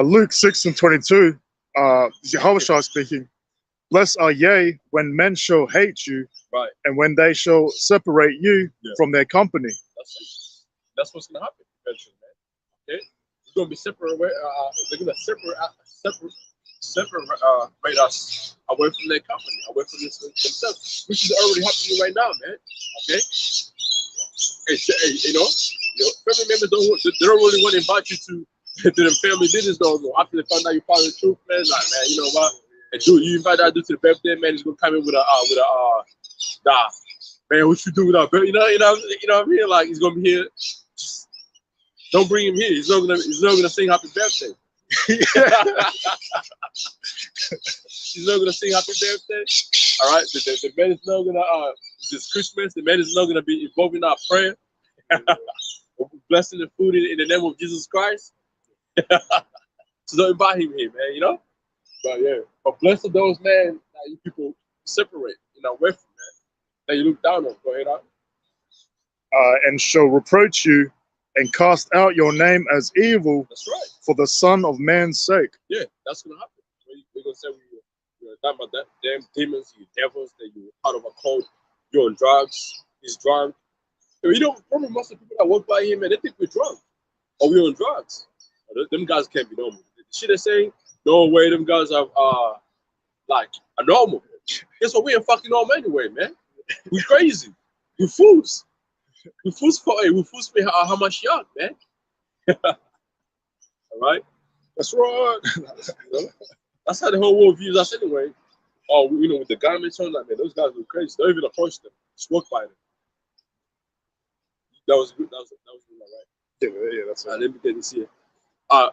Luke 6:22. Yahushua speaking. Blessed are ye when men shall hate you, Right. and when they shall separate you from their company. That's what's gonna happen eventually, man. Okay, we're gonna be separate. They're gonna separate us away from their company, away from themselves, which is already happening right now, man. Okay. Hey, you know, family members they don't really want to invite you to the family dinners though. After they find out you're part of the truth, man, like, man, you know what? And dude, you invite that dude to the birthday, man, he's gonna come in with a nah, man, what you do with our birthday? You know what I mean? Like he's gonna be here. Don't bring him here. He's not gonna sing happy birthday. He's not gonna sing happy birthday. All right, the man is not gonna this Christmas. The man is not gonna be involved in our prayer. Blessing the food in the name of Jesus Christ. So don't invite him here, man. You know. But yeah, but blessed are those, man, that you people separate, you know, away from, man, that you look down on. Go ahead, and shall reproach you and cast out your name as evil. That's right. For the Son of Man's sake. Yeah, that's gonna happen. We're gonna say you're talking about that damn demons, you devils, that you're part of a cult, you're on drugs, he's drunk. You know, probably most of the people that walk by him and they think we're drunk or we're on drugs. Them guys can't be normal. The shit they're saying, no way them guys are like are normal. Guess what? We ain't fucking normal anyway, man. We crazy. We fools. We fools for how much young, man. All right. That's right. You know? That's how the whole world views us anyway. Oh, with the garments on, like man, those guys look crazy. Don't even approach them. Just walk by them. That was good. That was good, all right. Yeah, that's Let right. me get this here. 2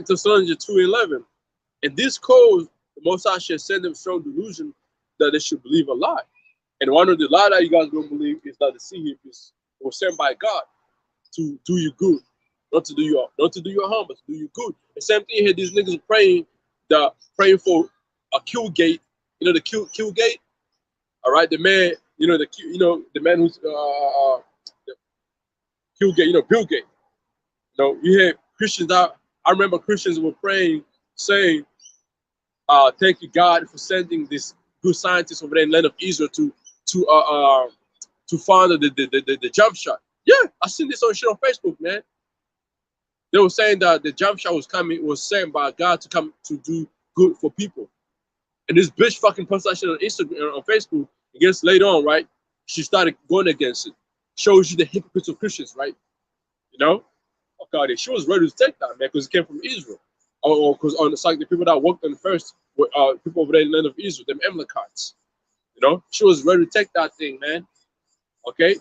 Thessalonians 2:11. And this cause the Most High shall send them strong delusion that they should believe a lie. And one of the lie that you guys don't believe is that the sea was sent by God to do you good, not to do you harm, but to do you good. The same thing here. These niggas praying for a kill gate. You know the kill gate. All right, the man. The man who's the kill gate. Bill Gates. You hear Christians out. I remember Christians were praying, saying, "Thank you, God, for sending this good scientist over there in the land of Israel to find the jump shot." Yeah, I seen this on shit on Facebook, man. They were saying that the jump shot was sent by God to come to do good for people. And this bitch fucking posted that shit on Instagram, on Facebook. I guess later on, right? She started going against it. Shows you the hypocrites of Christians, right? Fuck out there. She was ready to take that, man, because it came from Israel. Or because on the the people that worked on the first were people over there in the land of Israel, them Amalekites. She was ready to take that thing, man. Okay?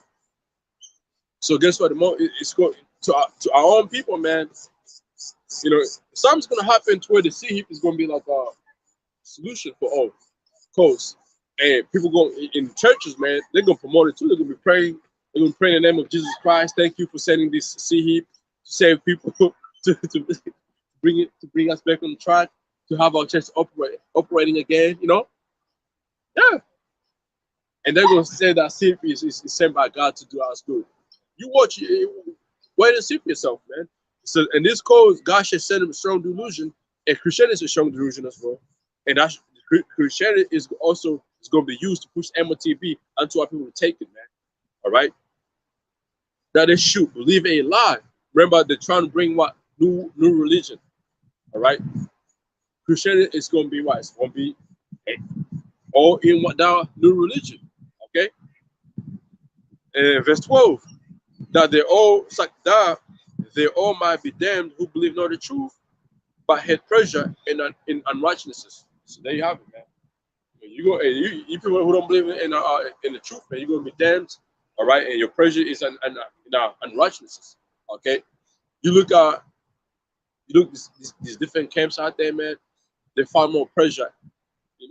So guess what? The more it's going to our own people, man. Something's gonna happen to where the sea heap is gonna be like a solution for all coast. And people go in churches, man. They're gonna promote it too. They're gonna be praying. They're gonna pray in the name of Jesus Christ. Thank you for sending this sea heap to save people, to bring us back on the track, to have our church operating again. Yeah. And they're gonna say that sea heap is sent by God to do us good. You watch it. Wait and see for yourself, man. So, and this cause, God should send them a strong delusion, and Christianity is a strong delusion as well. And that's Christianity is going to be used to push MOTV unto our people to take it, man. All right. That they should believe a lie. Remember, they're trying to bring what new religion. All right. Christianity is going to be what? It's going to be all in what that new religion. Okay. And verse 12. That they all might be damned who believe not the truth, but had pleasure in unrighteousness. So there you have it, man. You people who don't believe in the truth, man, you're gonna be damned. All right, and your pleasure is in unrighteousness. Okay, you look these different camps out there, man. They find more pleasure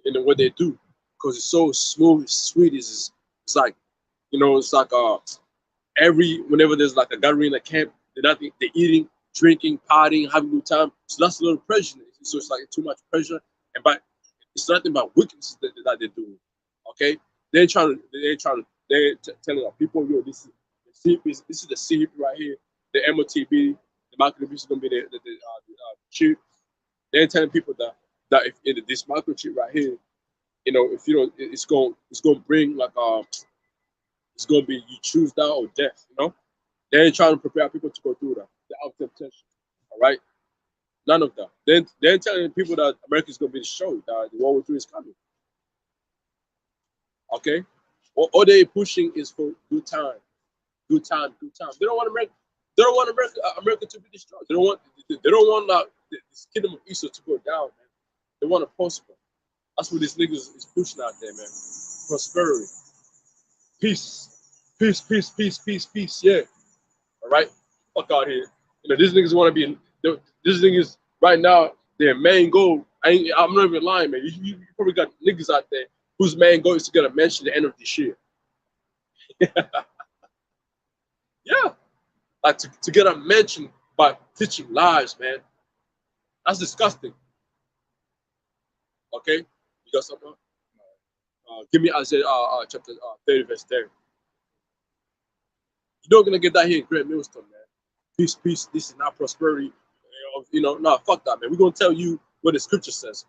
in what they do because it's so smooth, it's sweet. It's like it's like whenever there's like a gathering in a camp, they're eating, drinking, partying, having a good time. So that's a little pressure. So it's like too much pressure, but it's nothing but wickedness that they're doing. Okay, they're telling our people, yo, this is the CP right here, the MOTB, the microchip is gonna be the chip. They're telling people that if this microchip right here, if you don't, it's gonna bring like it's gonna be you choose that or death. They ain't trying to prepare people to go through that. They're out of temptation. All right? None of that. They're telling people that America is going to be destroyed, that the World War III is coming. Okay? All they're pushing is for good time. Good time, good time. They don't want America to be destroyed. They don't want this kingdom of Israel to go down, man. They want to prosper. That's what these niggas is pushing out there, man. Prosperity. Peace. Peace, peace, peace, peace, peace. Yeah. All right, fuck out here. These niggas want to be. These niggas right now. Their main goal. I'm not even lying, man. You probably got niggas out there whose main goal is to get a mansion at the end of this year. Yeah, like to get a mansion by teaching lies, man. That's disgusting. Okay, you got something? Give me Isaiah chapter 30 verse 10. You're not gonna get that here in Great Millstone, man. Peace, peace. This is not prosperity. Nah, fuck that, man. We're gonna tell you what the scripture says.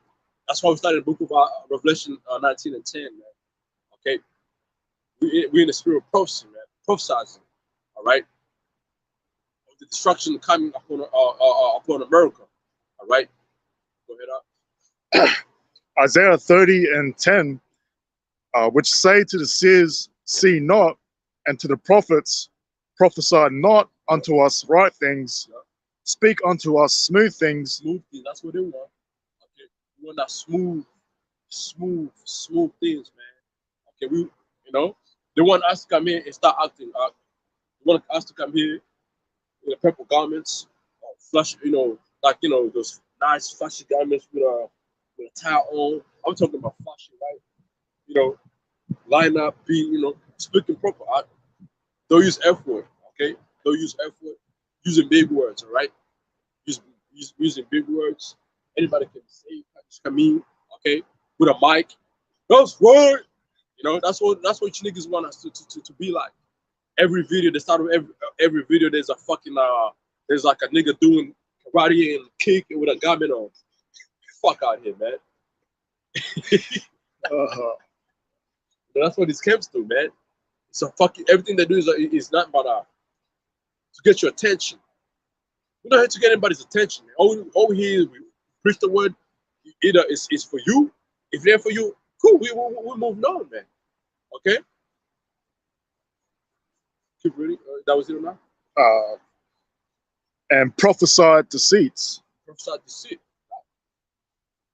That's why we started the book of Revelation 19 and 10, man. Okay, we're in the spirit of prophecy, man. Prophesizing. All right. the destruction coming upon America. All right, go ahead. Isaiah 30 and 10, which say to the seers, see not, and to the prophets, prophesy not unto us right things, Yeah. speak unto us smooth things. Smooth things. That's what they want. Okay, we want that smooth things, man. Okay, they want us to come here and start acting out. They want us to come here in the purple garments, flush, like those nice flashy garments with a tie on. I'm talking about flashy, right? You know, line up, be speaking proper. Don't use F word, okay? Don't use F word. Using big words, all right? Using big words. Anybody can say, come in, okay? With a mic. Those words, that's what you niggas want us to be like. Every video, the start of every video, there's a fucking there's like a nigga doing karate and kick with a garment on. Fuck out here, man. Uh-huh. That's what these camps do, man. It's a fucking everything they do is not but to get your attention. We're not here to get anybody's attention. Man. All we hear is we preach the word. Either it's for you. If they're for you, cool. We moving on, man. Okay. Keep reading. That was it or not? And prophesied deceits. Prophesied deceit.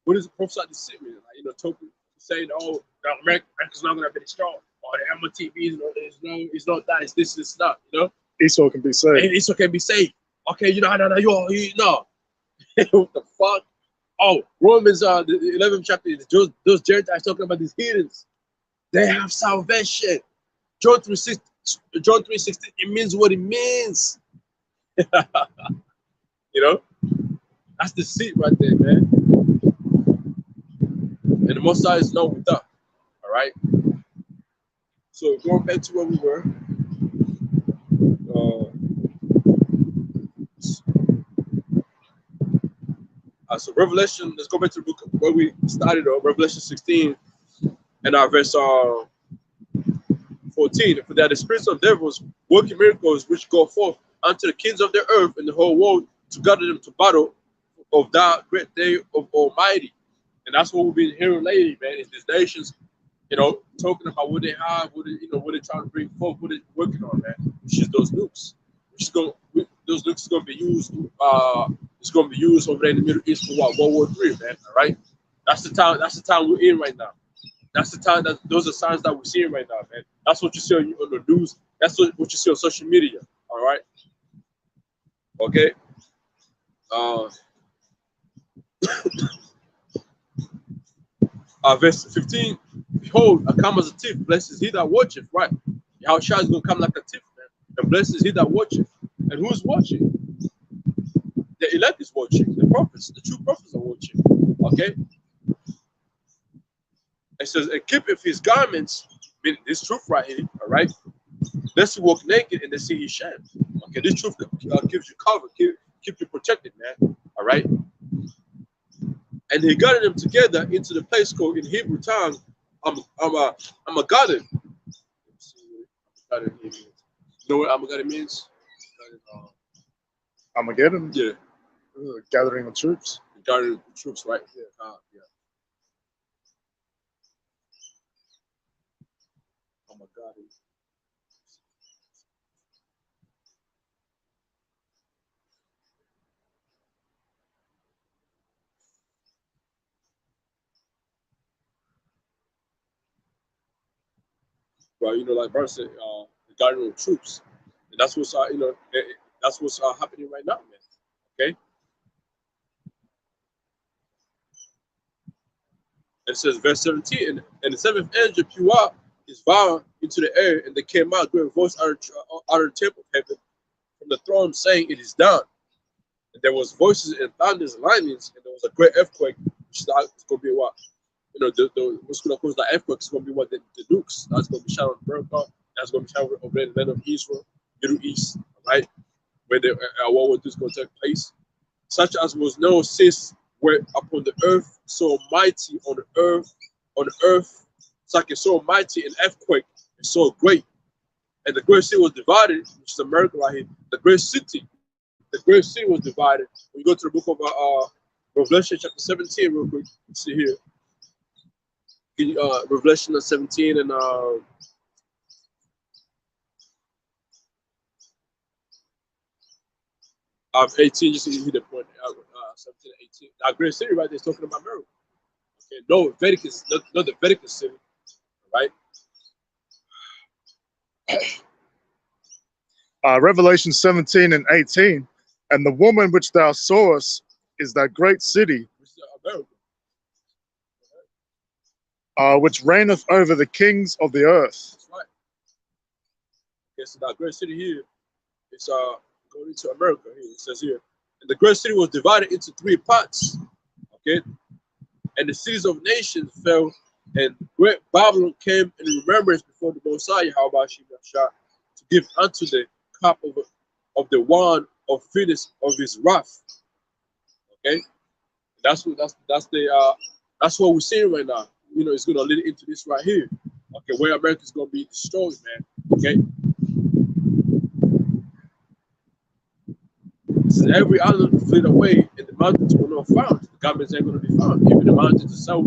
What does prophesied deceit mean? Like, talking, saying, "Oh, America's not gonna be destroyed," or the MTV it's not that. It's this. It's that. Esau can be saved. And Esau can be saved. Okay, no. What the fuck? Oh, Romans the 11th chapter. Those Gentiles talking about these heathens. They have salvation. John 3:16. It means what it means. That's the seat right there, man. And the Most High is not with us. All right. So going back to where we were. So Revelation. Let's go back to the book where we started. Revelation 16, and our verse 14. For that the spirits of devils working miracles which go forth unto the kings of the earth and the whole world to gather them to battle of that great day of Almighty. And that's what we've been hearing lately, man. Is these nations, talking about what they have, what they're trying to bring forth, what they're working on, man. Which is those nukes. Those nukes are gonna be used. It's gonna be used over there in the Middle East for what? World War III, man. All right. That's the time. That's the time we're in right now. That's the time those are signs that we're seeing right now, man. That's what you see on the news. That's what you see on social media. All right. Okay. Verse 15. Behold, I come as a thief. Blessed is he that watcheth. Right. Yahushua is gonna come like a thief, man. And blessed is he that watcheth. And who's watching? The elect is watching. The prophets, the true prophets are watching. Okay. It says, and keepeth his garments, meaning this truth right here, all right? Lest he walk naked and they see his shame. Okay, this truth gives you cover, keep you protected, man. All right. And he gathered them together into the place called in Hebrew tongue, I'm a garden. You know what Armageddon means? Armageddon? Yeah. Gathering of troops. Gathering of troops, right? Yeah. Yeah. Oh my God. Well, like Bart said, the gathering of troops. And that's what's that's what's happening right now, man. Okay. It says, verse 17, and the seventh angel blew out his vial into the air, and there came out a great voice out of the temple of heaven from the throne, saying, "It is done." And there was voices and thunders and lightnings, and there was a great earthquake, which is going to be what? What's going to cause the earthquake is going to be what? The nukes. That's going to be shot on America. That's going to be shot over in the land of Israel, Middle East, right? Where the World War II is going to take place. Such as was no since were upon the earth, so mighty on the earth, like it's so mighty an earthquake, and so great. And the great city was divided, which is America right here. The great city the great city was divided. We go to the book of Revelation chapter 17 real quick. Let's see here. Revelation 17 and 18, just so you hit the point. 17 and 18. That great city right there is talking about America. Okay, no Vatican, not the Vatican city, right? Revelation 17 and 18. And the woman which thou sawest is that great city, Which is America. which reigneth over the kings of the earth. That's right. Okay, so that great city here is going into America here. It says here. And the great city was divided into 3 parts. Okay. And the cities of nations fell, and great Babylon came in remembrance before the Messiah, how about Shimashah, to give unto the cup of the wine of fitness of his wrath. Okay, that's what we're seeing right now. You know, it's gonna lead into this right here. Okay, where America's gonna be destroyed, man. Okay. Since every island fled away and the mountains were not found, the governments ain't going to be found. Even the mountains itself,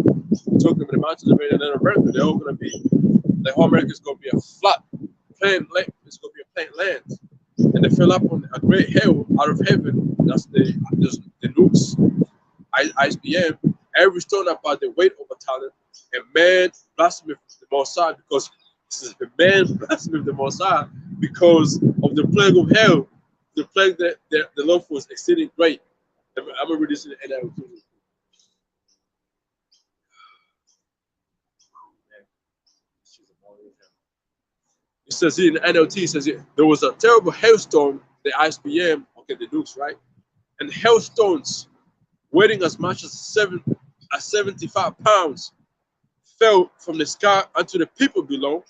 talking about the mountains of Indian America, they're all going to be, the whole America is going to be a flat, plain land. It's going to be a plain land. And they fell up on a great hill out of heaven. That's the nukes, ICBM. Every stone about the weight of a talent. And man blasphemed the Most High because this is the man blasphemed the Most High because of the plague of hell. The plague that the Lord was exceeding great. I'm gonna read this in the NLT. It says here in the NLT, it says here, there was a terrible hailstorm, the ICBM, okay, the nukes, right? And hailstones weighing as much as 75 pounds fell from the sky unto the people below.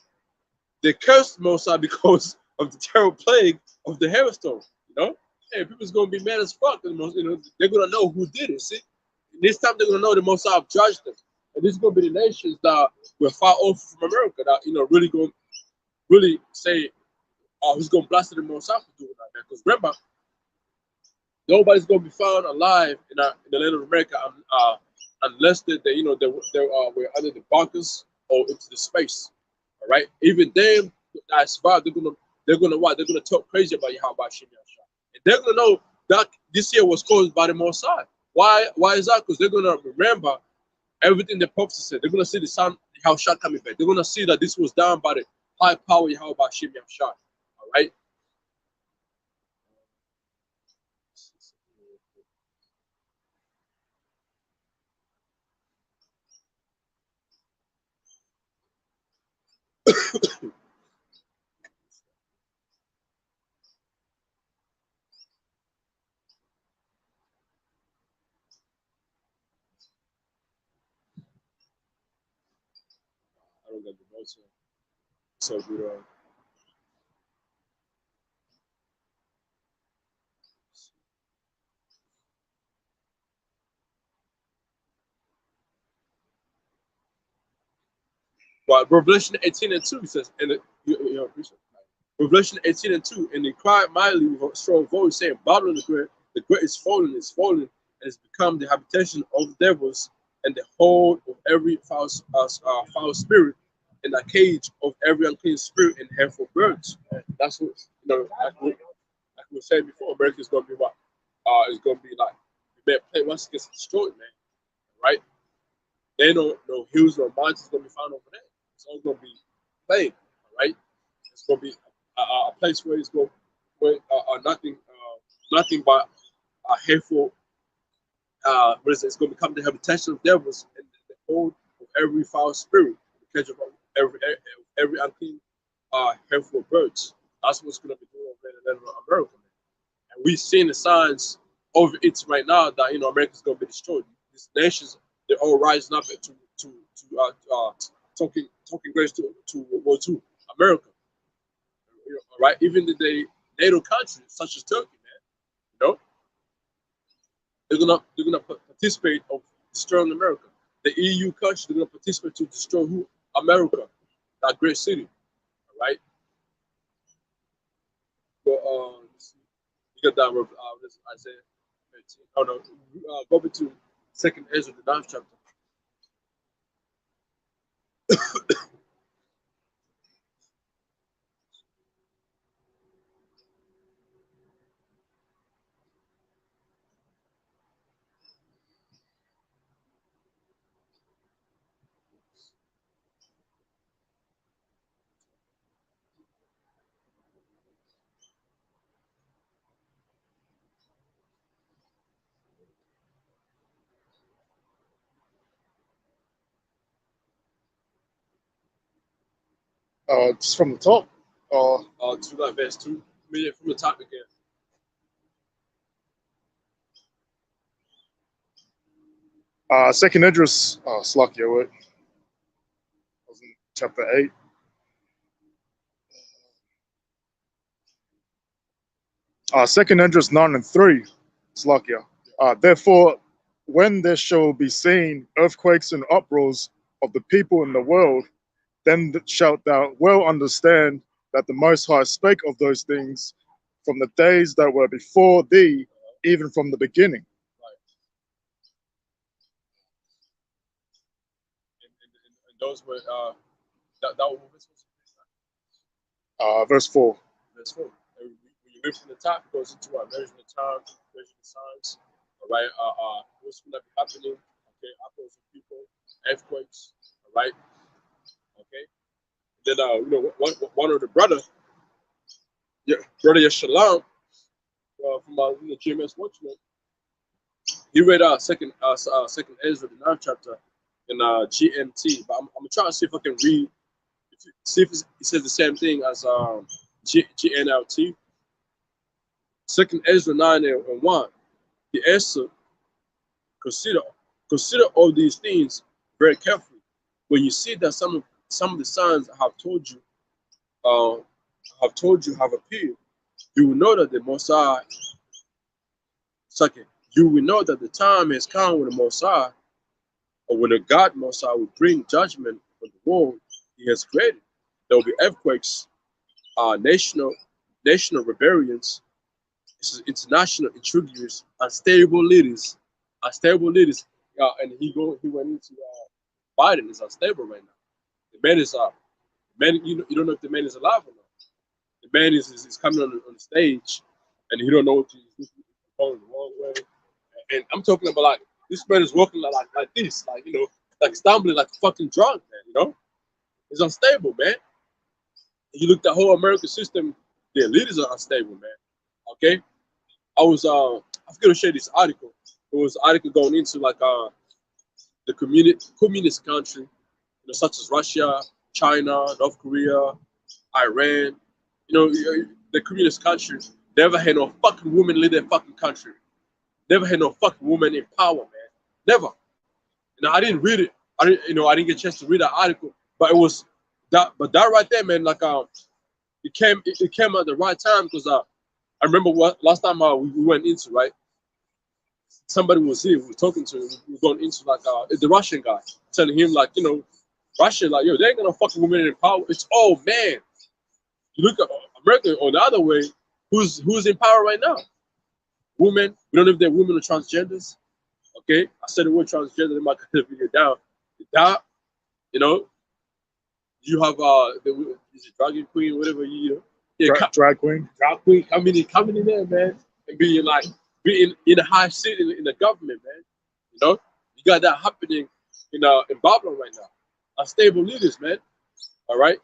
They cursed Moses because of the terrible plague of the hailstone. You know, hey, people's gonna be mad as fuck. You know, they're gonna know who did it. See, this time they're gonna know the Most High judged them, and this is gonna be the nations that were far off from America that really gonna really say, "Oh, he's gonna blast the Most High for doing that." Because remember, nobody's gonna be found alive in the land of America unless they were under the bunkers or into the space. All right, even them that survived, they're gonna what? They're gonna talk crazy about Yahweh Shem Yahshua. And they're gonna know that this year was caused by the Most High. Why is that? Because they're gonna remember everything the prophet said. They're gonna see the sun Yahshua coming back. They're gonna see that this was done by the high power Yahweh Shem Yahshua. All right. I don't get the notes here. So we But Revelation 18 and 2 says, Revelation 18 and 2, and they cried mightily with a strong voice, saying, Babylon the great is fallen, and has become the habitation of the devils, and the hold of every foul spirit, and the cage of every unclean spirit and hateful birds. That's what, like we were saying before, America is going to be what? It's going to be like, once it gets destroyed, man, right? There no hills, no mountains going to be found over there. It's all going to be plain, all right? It's going to be a place where it's going, where nothing but a hateful. What is it? It's going to become the habitation of devils and the hold of every foul spirit, the catch of every unclean, hateful birds. That's what's going to be doing over there in America, man. And we've seen the signs of it right now that America's going to be destroyed. These nations, they're all rising up to talking grace to World War II, America. Right? Even the NATO countries such as Turkey, man, they're gonna participate of destroying America. The EU countries, they're gonna participate to destroy who? America, that great city. All right. But You got that. This is Isaiah 13. Oh no, go over to Second Ezra, the 9th chapter. Just from the top. To that verse 2. From the top again. Second Idris. Slakia, wait. I was in chapter 8. Second Idris 9 and 3. Slakia. Therefore, when there shall be seen earthquakes and uproars of the people in the world, then shalt thou well understand that the Most High spake of those things from the days that were before thee, even from the beginning. And those were that was Verse 4. verse 4. And when you read from the top, it goes into measuring the time, measuring the signs. All right. What's going to be happening? Okay. Upwards of people, earthquakes. All right. Okay. Then one of the brother Yeshalam from the GMS Watchman, he read second Ezra, the 9th chapter in GMT. But I'm gonna try to see if I can read, see if it says the same thing as GNLT. Second Ezra 9 and 1. The answer: consider all these things very carefully. When you see that some of the signs I have told you have appeared, you will know that the Messiah. Second, you will know that the time has come when the Messiah, or when the God Messiah, will bring judgment on the world He has created. There will be earthquakes, national rebellions, international intriguers, unstable leaders, and he went into Biden is unstable right now. The man is you don't know if the man is alive or not. The man is coming on the stage, and he don't know if he's going the wrong way. And I'm talking about like this man is walking like this, like stumbling like a fucking drunk, man. He's unstable, man. You look at the whole American system, their leaders are unstable, man. Okay, I forgot to share this article. It was an article going into like the communist country, such as Russia, China, North Korea, Iran. The communist country never had no fucking woman lead their fucking country. Never had no fucking woman in power, man. Never. I didn't read it. I didn't get a chance to read that article. But it was that. But that right there, man. Like it came at the right time because I remember last time we went into right. Somebody was here. We were talking to him. We were going into like the Russian guy, telling him like Russia like yo, they ain't gonna fucking women in power. It's all man. You look at America on the other way. Who's in power right now? Women. We don't know if they're women or transgenders. Okay, I said the word transgender. They might cut the video down. That, you have is it drag queen, whatever Drag queen. Drag queen coming in there, man, and being in a high seat in the government, man. You got that happening in Babylon right now. Unstable leaders, man. All right,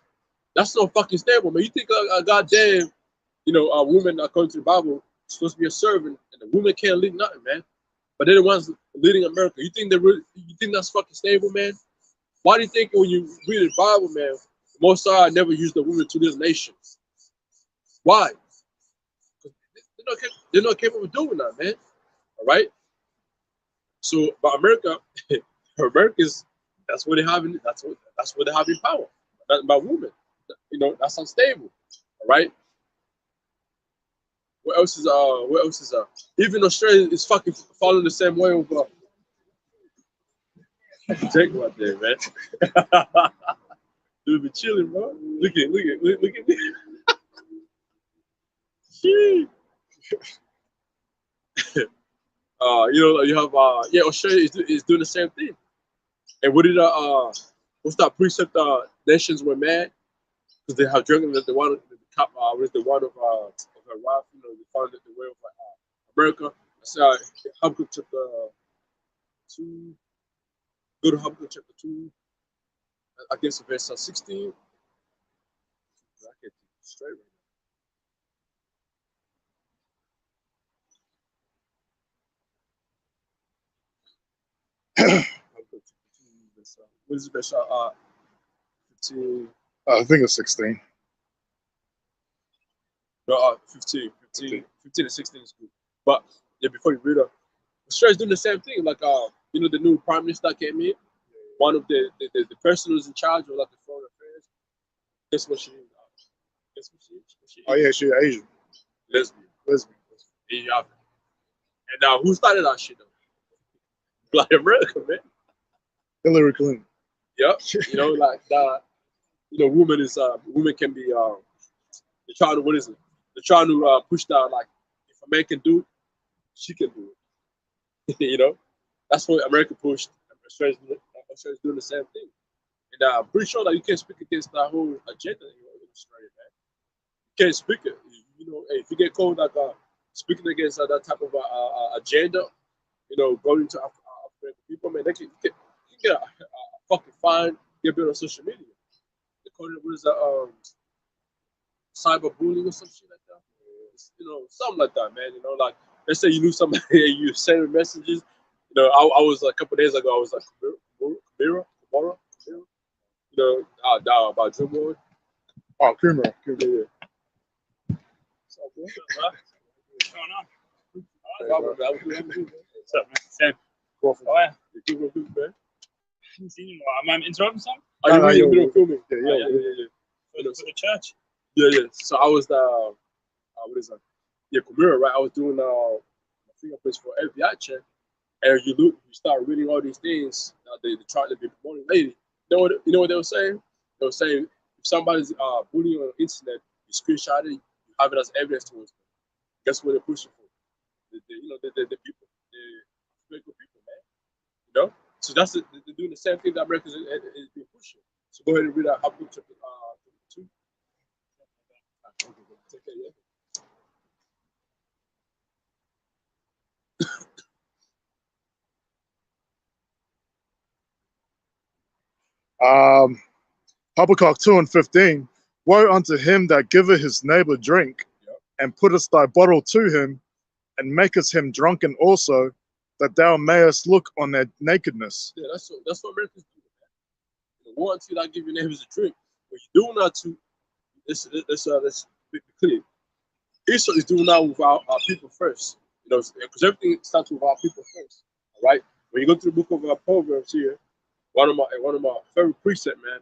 that's not fucking stable, man. You think a goddamn, a woman according to the Bible is supposed to be a servant, and the woman can't lead nothing, man. But they're the ones leading America. You think that's fucking stable, man? Why do you think when you read the Bible, man, Mosiah never used a woman to lead a nation? Why? They're not capable of doing that, man. All right. So, but America, that's what they have. That's what they have in power. By women, that's unstable. All right. What else is even Australia is fucking following the same way of Jake right there, man. Dude be chilling, bro. Look at me. Shit. you have yeah, Australia is doing the same thing. And what did what's that precept? Nations were mad because they have drinking the water. The cup was the water of her wife. You know, they found it the way of America. That's Habakkuk chapter 2. Go to Habakkuk chapter 2. I guess verse 16. I can't keep it straight right now. Habakkuk chapter 2, verse, what is it, verse 15? I think it's 16. No, 15 and 16 is good. But yeah, before you read it, Australia's doing the same thing. Like the new prime minister came in. One of the person who's in charge of like the foreign affairs. Guess what she is? Guess what she is? Oh yeah, she's Asian. Lesbian. Lesbian. Yeah. And now who started that shit though? Black America, man. Hillary Clinton. Yep. Like that. Women can be they're trying to what is it? They're trying to push down like if a man can do it, she can do it. That's what America pushed. Australia's doing the same thing. And I'm pretty sure that you can't speak against that whole agenda in Australia, man. You can't speak it. Hey, if you get called like speaking against that type of agenda, going to African people, man, you can get a fucking fine, get bit on social media. They call it, what is that, cyberbullying or some shit like that. Something like that, man. Like let's say you knew somebody and you sending messages. I was a couple of days ago. I was like, Kamara, about Dream World. Oh, Kumar. Yeah. What's going on? What's up, man? Sam. Cool. Oh, yeah. Man. I haven't seen you in a while. I'm interrupting something? Are you No, really in the you're- middle of filming? Yeah. For the church? Yeah. So I was what is that? Yeah, Kamira, right? I was doing my fingerprints for FBI check, and you start reading all these things that they try to be promoting lately. You know what they were saying? They were saying if somebody's bullying on the internet, you screenshot it, you have it as evidence towards them. Guess what they're pushing for? The people, the American people, man. So they're doing the same thing that America is being pushing. So go ahead and read out Habakkuk chapter 2. Take care, yeah. Habakkuk 2 and 15. Woe unto him that giveth his neighbor drink, and puttest thy bottle to him, and makest him drunken also, that thou mayest look on their nakedness. Yeah, that's what Americans do, man. One until I give your neighbors a drink. What you do not to let's be clear. Esau is doing that with our people first. Because everything starts with our people first. All right. When you go to the book of Proverbs here, one of my favorite precept, man.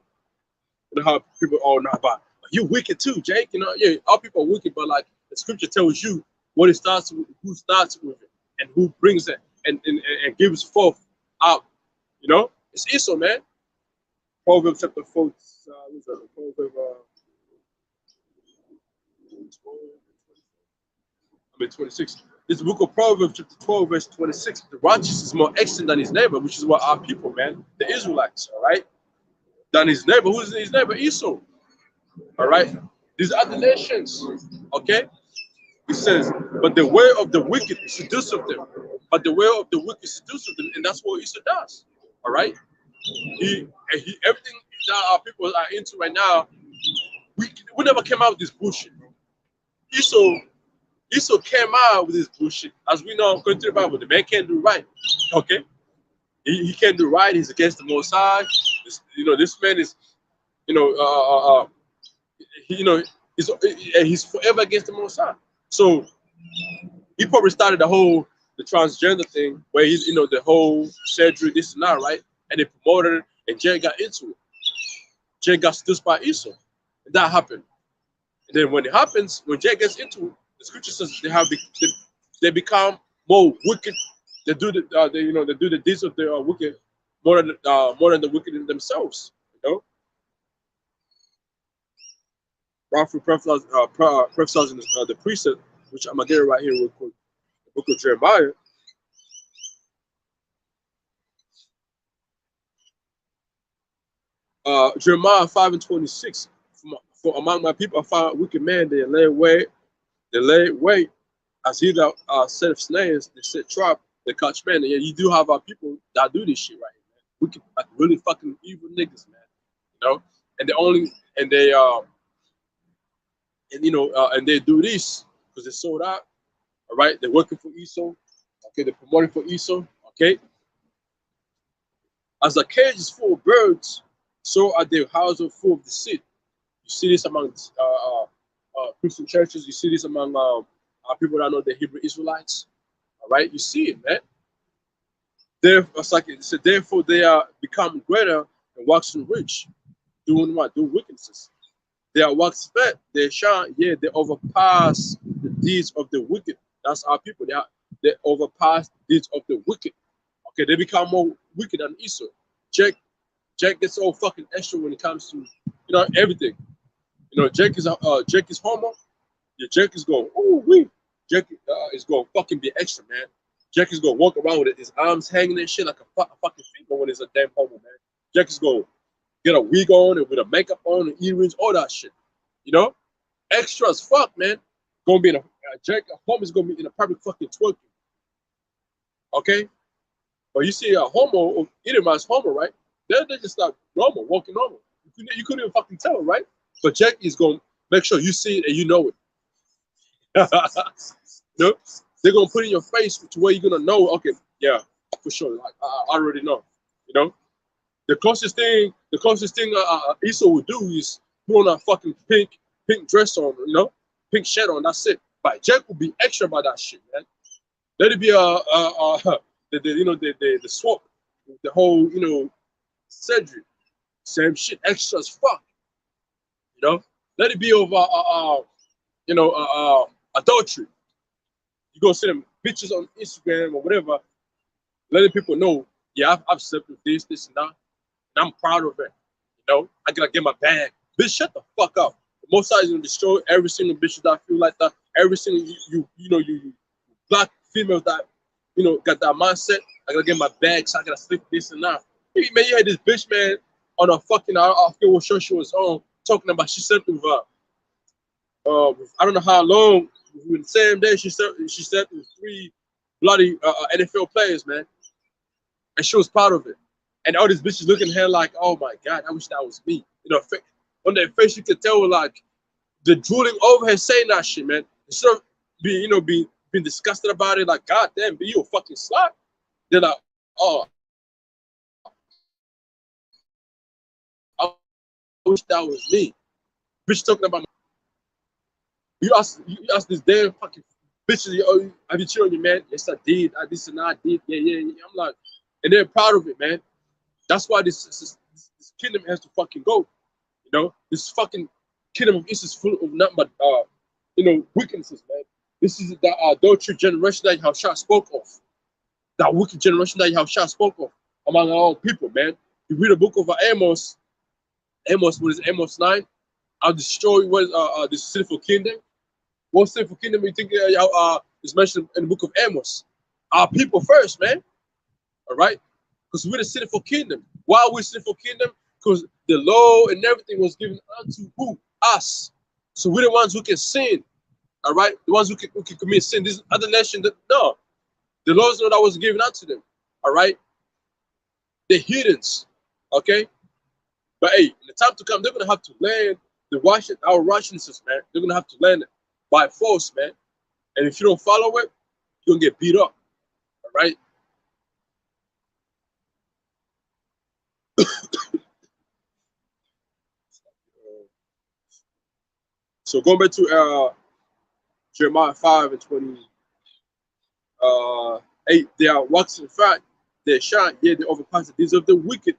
How people now about you wicked too, Jake. Yeah, all people are wicked, but like the scripture tells you what it starts with, who starts with it, and who brings it and gives forth out. It's Esau, man. Proverbs chapter 4. What's that? Proverbs 26. This book of Proverbs chapter 12, verse 26. The righteous is more excellent than his neighbor, which is what our people, man, the Israelites, all right, than his neighbor. Who's his neighbor? Esau. All right. These are the nations. Okay. It says, but the way of the wicked seduceth them. But the way of the wicked seduceth them, and that's what Esau does. All right. He everything that our people are into right now, we never came out with this bullshit. Esau came out with this bullshit. As we know, according to the Bible, the man can't do right. Okay. He can't do right. He's against the Most High. This man is, he's forever against the Most High. So he probably started the transgender thing where he's, the whole surgery, this and that, right? And they promoted it, and Jay got into it. Jay got seduced by Esau. And that happened. And then when it happens, when Jay gets into it, the scripture says they become more wicked. They do the deeds of the wicked more than the wicked in themselves. Prophet prophesies in the precept, which I'm gonna get it right here real quick. The book of Jeremiah. Jeremiah 5:26. For among my people I found a wicked man, they lay wait as he that set snares, they set trap, they catch men. And yeah, you do have our people that do this shit right here, man. Wicked, like really fucking evil niggas, man. You know, and they only and they and you know and they do this because they sold out. All right, they're working for Esau. Okay, they're promoting for Esau. Okay, as the cage is full of birds, so are their houses full of deceit. You see this among Christian churches. You see this among people that know the Hebrew Israelites. All right, you see it, man. It's like it said, therefore they are become greater and waxing rich, doing what? Doing wickednesses. They are wax fat, they shine, yeah, they overpass the deeds of the wicked. That's our people. They overpass the deeds of the wicked. Okay, they become more wicked than Esau. Jack gets all fucking extra when it comes to everything. Jack is homo. Yeah, Jack is going, oh we. Jack is going to fucking be extra, man. Jack is going to walk around with his arms hanging and shit like a fucking female when he's a damn homo, man. Jack is going to get a wig on and with a makeup on and earrings, all that shit. Extra as fuck, man. Gonna be in Jack homo is gonna be in a public fucking twerking. Okay? But you see a homo, Edomite's homo, right? They just like normal, walking normal. You couldn't even fucking tell, right? But Jack is gonna make sure you see it and you know it. They're gonna put it in your face to where you're gonna know, okay, yeah, for sure. Like I already know. The closest thing Esau would do is put on a fucking pink dress on, pink shirt on. That's it. But Jack will be extra about that shit, man. Let it be the swap, the whole Cedric, same shit, extra as fuck. Let it be over adultery. You go see them bitches on Instagram or whatever, letting people know, yeah, I've slept with this and that. And I'm proud of it. I gotta get my bag. Bitch, shut the fuck up. The Most High is gonna destroy every single bitch that feel like that. Every single you black females that got that mindset. I gotta get my bag, so I gotta sleep this and that. Hey, man, you had this bitch, man, on a fucking I forget what show she was on, talking about she slept with I don't know how long. The same day she slept with 3 bloody NFL players, man, and she was proud of it. And all these bitches looking at her like, oh my God, I wish that was me. On their face, you could tell like the drooling over her saying that shit, man. Instead of being disgusted about it, like, God damn, be you a fucking slut. They're like, oh, I wish that was me. Bitch talking about you ask this damn fucking bitches, oh, have you cheated on your man? Yes, I did. This and I did. Yeah. I'm like, and they're proud of it, man. That's why this kingdom has to fucking go. This fucking kingdom of East is full of nothing but weaknesses, man. This is the adultery generation that Yahushua spoke of. That wicked generation that Yahushua spoke of among our own people, man. You read the book of Amos. What is Amos 9? I'll destroy this sinful kingdom. What sinful kingdom you think is mentioned in the book of Amos? Our people first, man. All right? Because we're the sinful kingdom. Why are we sinful kingdom? Because the law and everything was given unto who? Us. So we're the ones who can sin. All right? The ones who can commit sin. This other nation, no. The laws that was given unto them. All right? The heathens. Okay? But hey, in the time to come, they're going to have to learn our righteousness, man. They're going to have to learn it by force, man. And if you don't follow it, you're going to get beat up. All right? So going back to Jeremiah 5:28, they are waxing fat, they shine, yeah, they overpass the deeds of the wicked.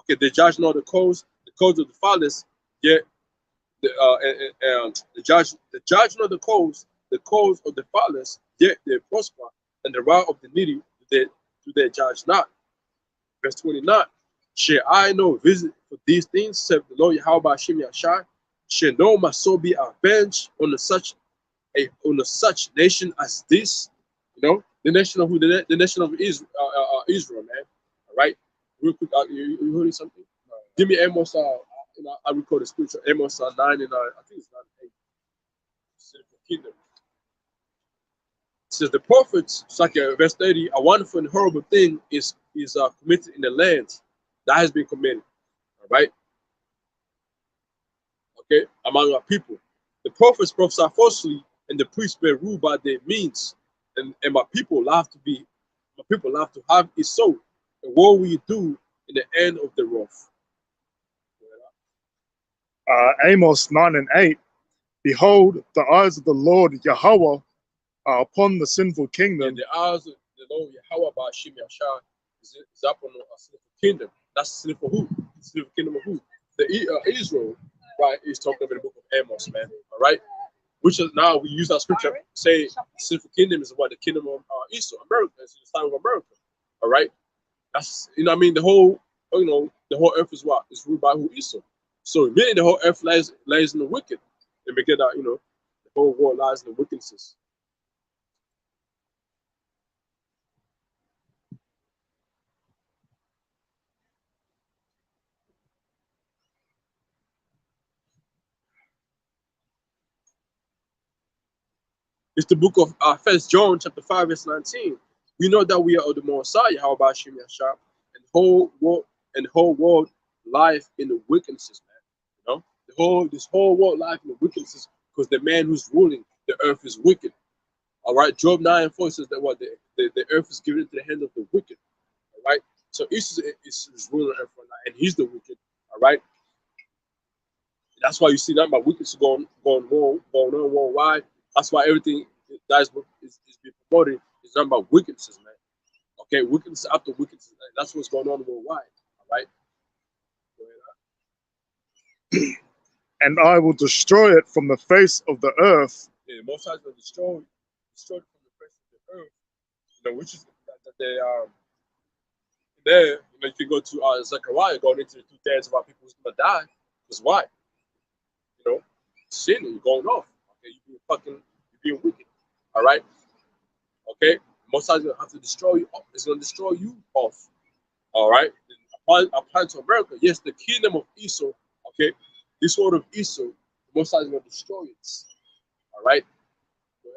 Okay, they judge not the codes of the fathers, yet the judge not the codes of the fathers, yet they prosper, and the route of the needy do they judge not. Verse 29. Shall I no visit for these things, said the Lord Yahweh Hashem Yashai? Shall no my soul be avenged on such nation as this? The nation of the nation of Israel, man. All right. Real quick, you heard something? Give me Amos. I record the scripture. Amos 9 and I think it's 9 and 8. Sinful kingdom. It says the prophets, it's like verse 30, a wonderful and horrible thing is committed in the land that has been committed. All right. Okay, among our people. The prophets prophesy falsely, and the priests bear rule by their means. And my people laugh to have it so. And what will you do in the end of the wrath? Amos 9 and 8. Behold, the eyes of the Lord Yahweh are upon the sinful kingdom. And the eyes of the Lord Yahweh by Hashem Yashar is upon a sinful kingdom. That's sinful who? The sinful kingdom of who? The Israel, right, is talking about the book of Amos, man. All right? Which is now we use that scripture to say the sinful kingdom is what the kingdom of Israel, America, is the time of America. All right? That's, you know what I mean? The whole earth is what? It's ruled by who? Esau. So meaning the whole earth lies in the wicked. And make it that, the whole world lies in the wickedness. It's the book of 1 John chapter 5 verse 19. We know that we are of the Messiah, how about Shem Yashar, and the whole world life in the wickednesses, man. This whole world life in the wickednesses, because the man who's ruling the earth is wicked. All right, Job 9 and 4 says that what the earth is given into the hand of the wicked. All right, so Esau is ruling the earth right now, and he's the wicked. All right, that's why you see that my wickedness going on worldwide. That's why everything that is being promoted is done by wickednesses, man. Okay, wickedness after wickedness. That's what's going on worldwide. All right. And I will destroy it from the face of the earth. Yeah, the Most High is going to destroy it from the face of the earth. Which is that they there. You can go to Zechariah, going into the 2/3 of our people who's going to die. Because why? Sin, you're going off. Okay, you're being wicked. All right. Okay, Most High is going to have to destroy you. It's going to destroy you off. All right. Applying to America, yes, the kingdom of Esau. Okay, this word of Esau, the Most High is going to destroy it. All right. Go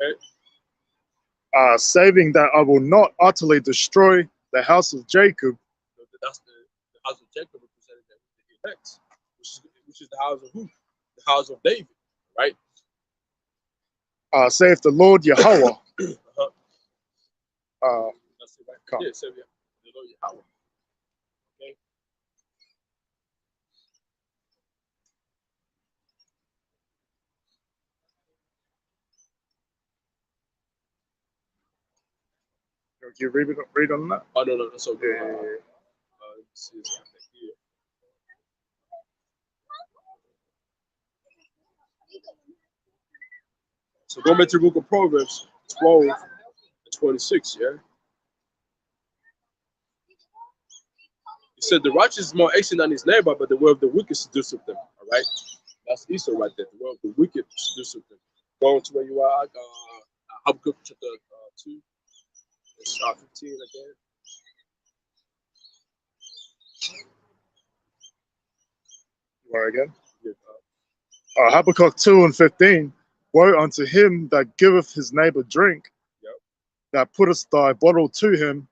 ahead. Saving that I will not utterly destroy the house of Jacob. That's the house of Jacob represented the elect, which is the house of who? The house of David, right? Saith the Lord Yahweh. That's it, right? Yeah, say the Lord Yahweh. Okay. You read on that? Oh no, that's okay. Yeah. Let's see here. So go back to the book of Proverbs 12 and 26, yeah? He said, the righteous is more excellent than his neighbor, but the way of the wicked seduceth them. All right? That's Esau right there. The way of the wicked seduceth them. Going to where you are, Habakkuk chapter 2, verse 15 again. Where again? Yeah, Habakkuk 2 and 15. Woe unto him that giveth his neighbor drink, yep. that puttest thy bottle to him,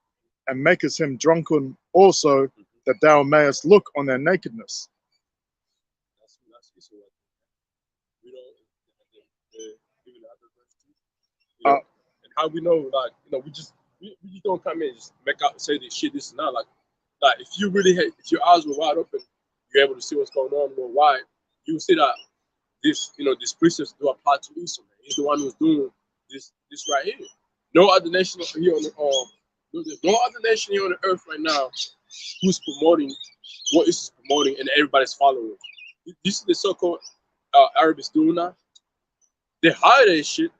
and makest him drunken also, that thou mayest look on their nakedness. That's Esau right there. We don't even the other verse too. And how we know, like, we just don't come in and just make out say this shit, this and that. Like if you really if your eyes were wide open, you're able to see what's going on worldwide, you will see that this precepts do apply to Esau, man. He's the one who's doing this right here. No other nation here on there's no other nation here on the earth right now who's promoting what Esau's promoting and everybody's following. You see the so-called Arabs doing that? They hide that shit.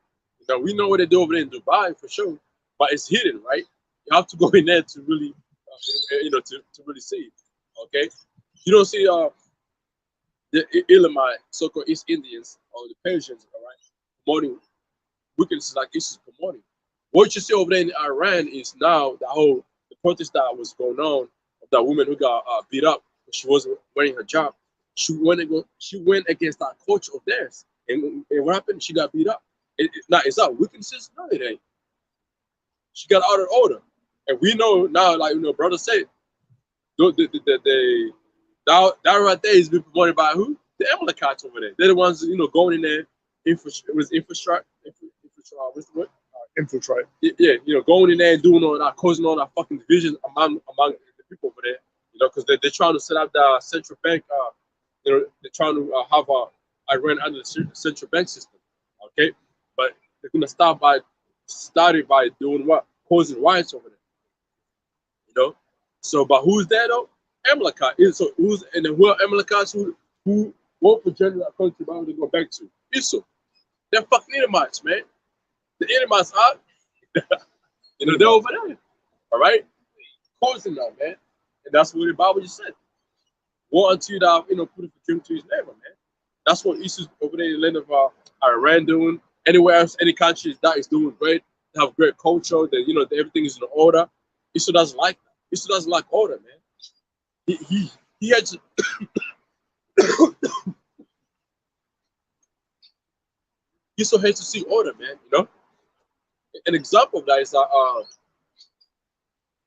We know what they do over there in Dubai for sure, but it's hidden, right? You have to go in there to really, to really see it. Okay, you don't see the Elamite, so-called East Indians or the Persians, all right, promoting wickedness like Esau's promoting. What you see over there in Iran is now the protest that was going on of that woman who got beat up She wasn't wearing her job. She went against that culture of theirs. And what happened? She got beat up. Now, is that weaknesses? No, it ain't. She got out of order. And we know now, like, brother said, that right there is being promoted by who? The Amalekites over there. They're the ones, going in there, infrastructure, what's the word? Infiltrate. Yeah, going in there and doing all that, causing all that fucking division among the people over there, because they're trying to set up the central bank, they're trying to have Iran under the central bank system, okay? But they're going to started by doing what? Causing riots over there, So, but who's there though? Amalekite. So and then who are Amalekites what progenitor that country Bible to go back to? Esau. They're fucking Edomites, man. The Edomites are, they're over there. All right? Causing that, man. And that's what the Bible just said. War unto thou, put it for drink to his neighbor, man. That's what Esau's over there in the land of Iran doing. Anywhere else, any country that is doing great. They have great culture. That everything is in order. Esau doesn't like that. Esau doesn't like order, man. He had to Esau hates to see order, man. An example of that is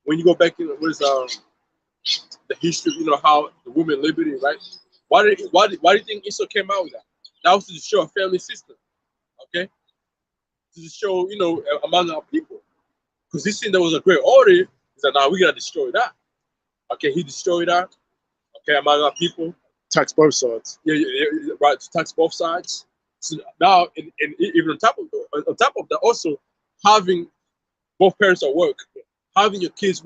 when you go back in what is the history, how the women liberty, right? Why do you think Esau came out with that? That was to show a family system, okay? To show, among our people. Because he seen there was a great order, he said, nah, we gotta destroy that. Okay, he destroyed that, okay, among our people. Tax both sides. Yeah, right, to tax both sides. So now, and even on top of that, also having both parents at work, having your kids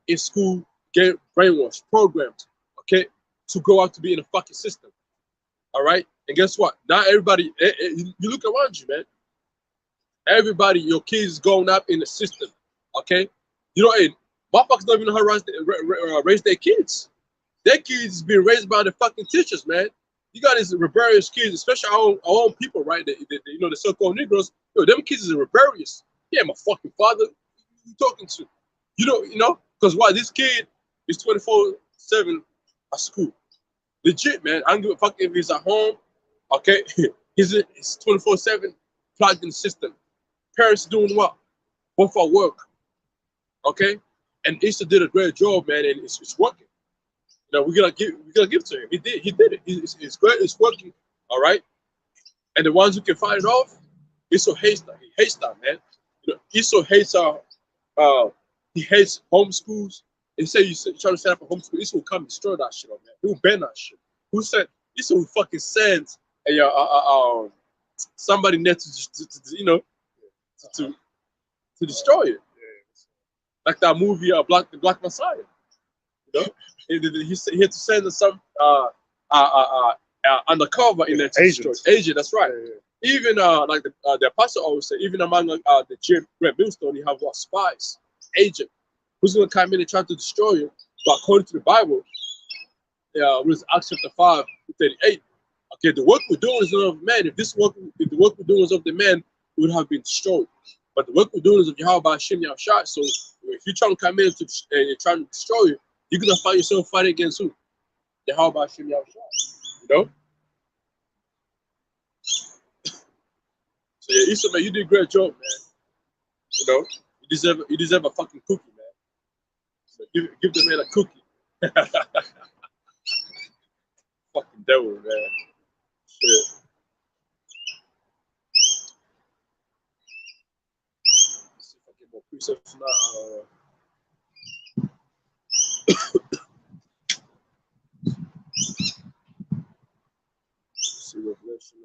in school, get brainwashed, programmed, okay, to grow up to be in a fucking system. All right, and guess what? Not everybody. You look around you, man. Everybody, your kids growing up in the system, okay. Hey, motherfuckers don't even know how to raise their kids. Their kids being raised by the fucking teachers, man. You got these rebellious kids, especially our own people, right? The so-called Negroes. Them kids are rebellious. Yeah, my fucking father. Who you talking to? Because why? This kid is 24/7 at school. Legit, man. I don't give a fuck if he's at home. Okay, he's 24/7 plugged in the system. Parents doing what? Both at work. Okay, and Easter did a great job, man, and it's working. We gotta give it to him. He did it. It's great. It's working. All right. And the ones who can fight it off, Esau hates that. He hates that, man. Esau hates he hates homeschools. And say you're trying to set up a homeschool, Esau will come and destroy that shit, man. He will ban that shit. Esau will fucking send somebody there to destroy it. Like that movie, the Black Messiah. He had to send some undercover in there to destroy agent. That's right. Yeah. Even like the apostle always said, even among the Great Millstone, you have what spies, agent, who's gonna come in and try to destroy you. But according to the Bible, with Acts chapter 5:38, okay, the work we're doing is not of man. If the work we're doing is of the man, it would have been destroyed. But the work we're doing is of Yahweh Hashem Yahushua. So if you're trying to come in and trying to destroy you, you're gonna find yourself fighting against who? Yahweh Hashem Yahushua. So yeah, Esau, man, you did a great job, man. You deserve a fucking cookie, man. So give the man a cookie. Fucking devil, man. Shit. Let's see if I get more precepts now. See Revelation.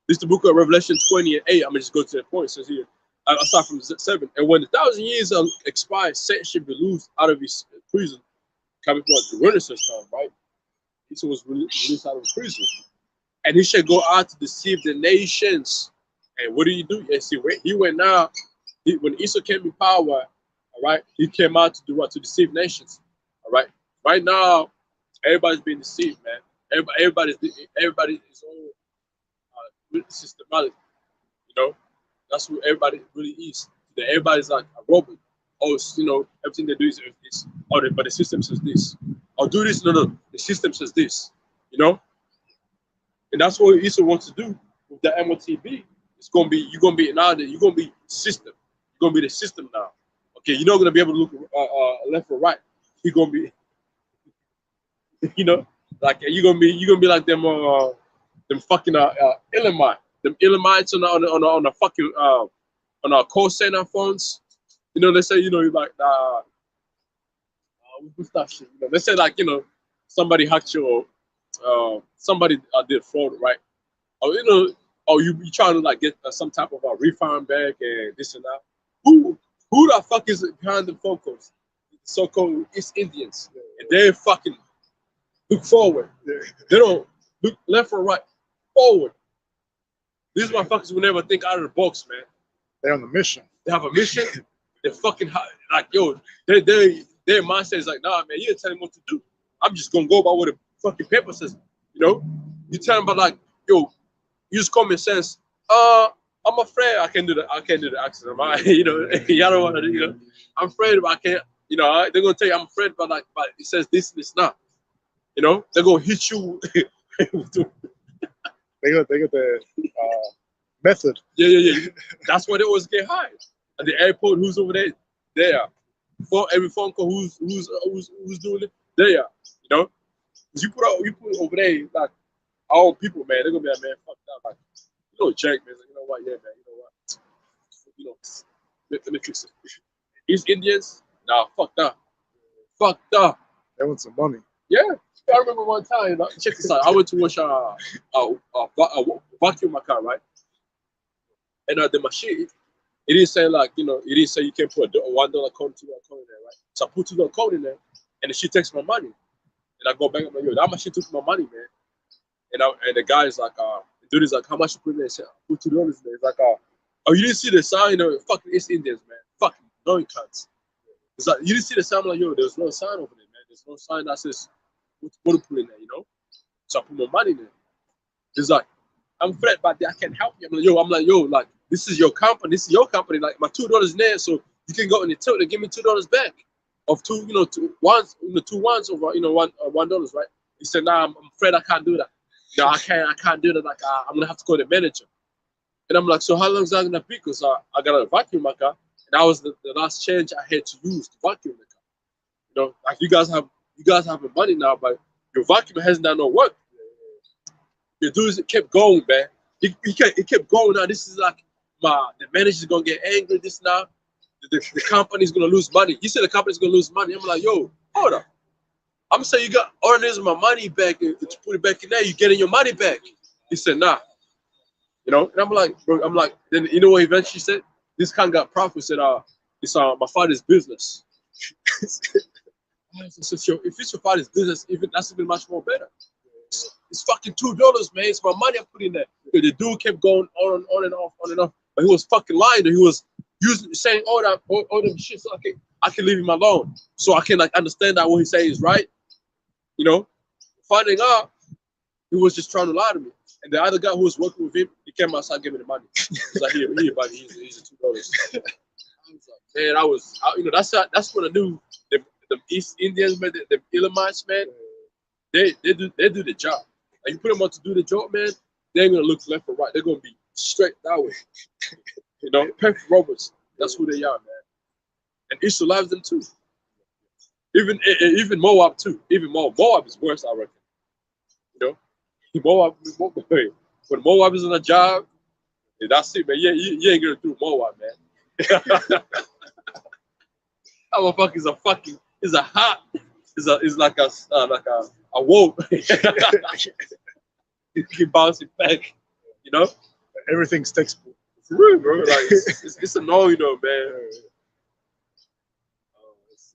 This is the book of Revelation 20 and 8. I'm gonna just go to the point. It says here, I'll start from 7. And when the 1,000 years expire, Satan should be loosed out of his prison, coming from the Renaissance time, right? He was released out of prison, and he should go out to deceive the nations. And what did he do? Yeah, see, he went out. When Esau came in power, all right, he came out to do what? To deceive nations. All right. Right now, everybody's being deceived, man. Everybody is all systematic. That's what everybody really is. Everybody's like a robot. Oh, everything they do is but the system says this. I'll do this. No. The system says this. You know, and that's what ISO wants to do with the MOTB. You're gonna be now. You're gonna be system. You're gonna be the system now. Okay, you're not gonna be able to look left or right. You're gonna be, like you're gonna be like them fucking Elamite, them Elamites on the fucking on our call center phones. They say you're like what's that shit? They say like somebody hacked your somebody did fraud, right? Or you trying to like get some type of a refund back and this and that. Who the fuck is behind the phone calls? So-called East Indians, and they fucking look forward. They don't look left or right. Forward. These motherfuckers will never think out of the box, man. They're on the mission. They have a mission. They're fucking like their mindset is like, nah, man, you ain't telling me what to do. I'm just gonna go by what the fucking paper says. You tell them about like, use common sense. I'm afraid I can't do the accident. Y'all don't want to do. I'm afraid, but I can't. They're gonna tell you I'm afraid, but it says this and it's not. They're gonna hit you. They got the method. Yeah. That's why they always get hired. At the airport, who's over there? There. For every phone call, who's doing it? There. You put over there like our own people, man. They're gonna be like, man, fuck that. Like, Jack, man. Like, you know what? Yeah, man. You know what? Let me fix it. These Indians, nah, fuck that. Fuck that. They want some money. Yeah. I remember one time, check this out. I went to wash a vacuum my car, right? And the machine, it didn't say like, it didn't say you can put a $1 code, $2 code in there, right? So I put $2 code in there, and then she takes my money. And I go back, I'm like, that machine took my money, man. And the guy is like, the dude is like, how much you put in there? I said, I put $2 in there. He's like, oh, you didn't see the sign? Fucking East Indians, man. Fucking annoying cunts. It's like, you didn't see the sign? I'm like, there's no sign over there, man. There's no sign that says what to put in there, So I put my money in there. He's like, I'm afraid, but I can't help you. I'm like, like, this is your company. Like, my $2 in there, so you can go in the till and give me $2 back of two ones over $1, right? He said, nah, I'm afraid I can't do that. No, I can't do that. Like, I'm gonna have to call the manager. And I'm like, so how long is that gonna be? Because I got a vacuum my car, and that was the last change I had to use to vacuum the car. Like you guys have the money now, but your vacuum hasn't done no work. The dudes kept going, man. It kept going. Now this is like the manager's gonna get angry. This now, the company's gonna lose money. You said the company's gonna lose money. I'm like, hold up. I'm saying you got orders my money back and to put it back in there. You getting your money back? He said, nah. And I'm like, bro. Then you know what? Eventually said, this kind got profit. Said, it's my father's business. So if it's your father's business, that's even much more better. It's fucking $2, man. It's my money I put in there. The dude kept going on and off, but he was fucking lying. He was saying all them shit. So I can leave him alone, so I can like understand that what he say is right. Finding out he was just trying to lie to me. And the other guy who was working with him, he came outside and gave me the money. He's like, here, buddy. Here's the $2. I was like, man, that's what I knew. The East Indians, man, the Elamites, man, they do the job. Like you put them on to do the job, man, they ain't gonna look left or right. They're gonna be straight that way. Perfect robots. That's who they are, man. And Israel loves them too. Even Moab too. Even Moab is worse, I reckon. Moab, when Moab is on a job, that's it, man. You ain't gonna do Moab, man. That motherfucker is like a wolf. You keep bouncing back, Everything's textbook. It's real, bro. Like it's annoying though, man. Let's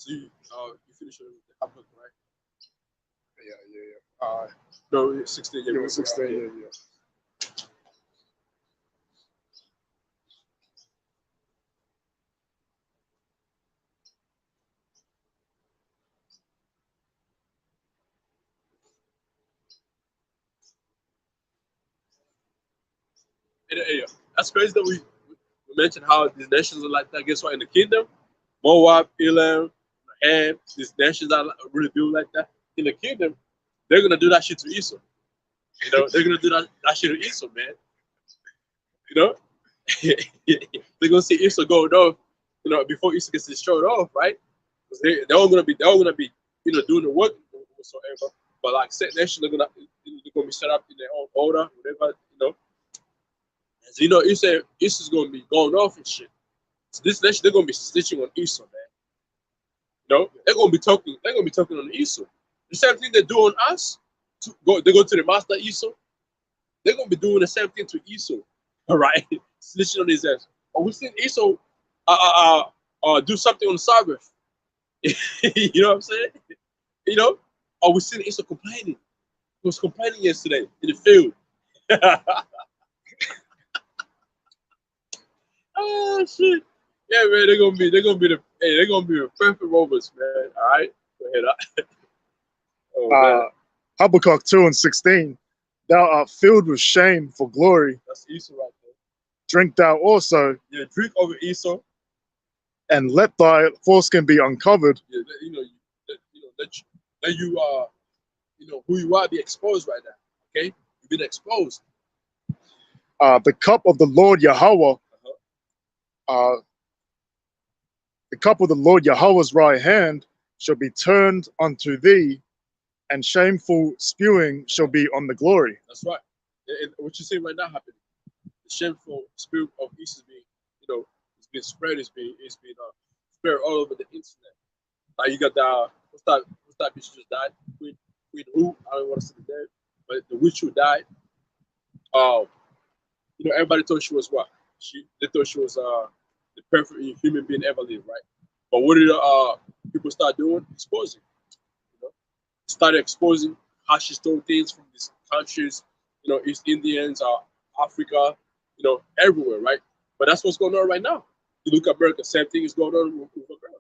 see. So you finished with the Hamlet, right? Yeah. No, 16. Yeah, it was 16. Yeah. That's crazy that we mentioned how these nations are like that. Guess what? In the kingdom, Moab, Elam, Ham, these nations are really built like that. In the kingdom, they're gonna do that shit to Esau. You know, they're gonna do that shit to Esau, man. You know, they're gonna see Esau going off. You know, before Esau gets destroyed off, right? Because they're all gonna be, you know, doing the work whatsoever. But like set nations, they're gonna be set up in their own order, whatever, you know. So, you know, Esau's gonna be going off and shit. So this nation, they're gonna be stitching on Esau, man. You know, they're gonna be talking on Esau. The same thing they do on us. They go to the master Esau. They're gonna be doing the same thing to Esau. All right, snitching on his ass. Or we seen Esau do something on the Sabbath. You know what I'm saying? You know, or we seen Esau complaining. He was complaining yesterday in the field. Oh shit! Yeah, man, they're gonna be the perfect robots, man. All right, go ahead. Oh man, Habakkuk 2:16. Thou art filled with shame for glory. that's Esau right there. Drink thou also, Yeah, drink over Esau. and let thy foreskin be uncovered. Yeah, you know, let you you know who you are be exposed right now. Okay, you've been exposed. The cup of the Lord Yahweh, the cup of the Lord Yahweh's right hand shall be turned unto thee, and shameful spewing shall be on the glory. That's right. And what you see right now happening, the shameful spirit of Esau is being, you know, it's been spread. It's been spread all over the internet. Like you got what's that bitch just died? Queen who? I don't want to say the name, but the witch who died. You know, everybody thought she was what? They thought she was the perfect human being ever lived, right? But what did people start doing? Exposing. You know, started exposing how she stole things from these countries. You know, East Indians, Africa. You know, everywhere, right? But that's what's going on right now. You look at America, same thing is going on with America.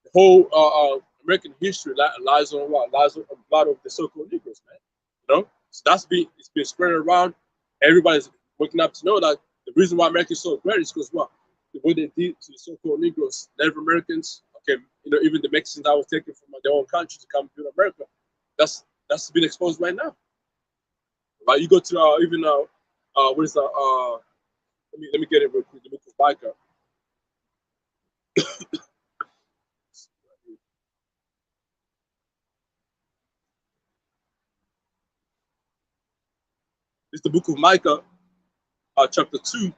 The whole American history lies on what? Lies on a lot of the so-called Negroes, man. You know, so it's been spreading around. Everybody's waking up to know that the reason why America is so great is because what? What they did to the so-called Negroes, Native Americans, okay, you know, even the Mexicans that was taken from their own country to come to America, that's been exposed right now. Right? You go to even what is that? Let me get it real quick. The book of Micah. It's the book of Micah, chapter 2.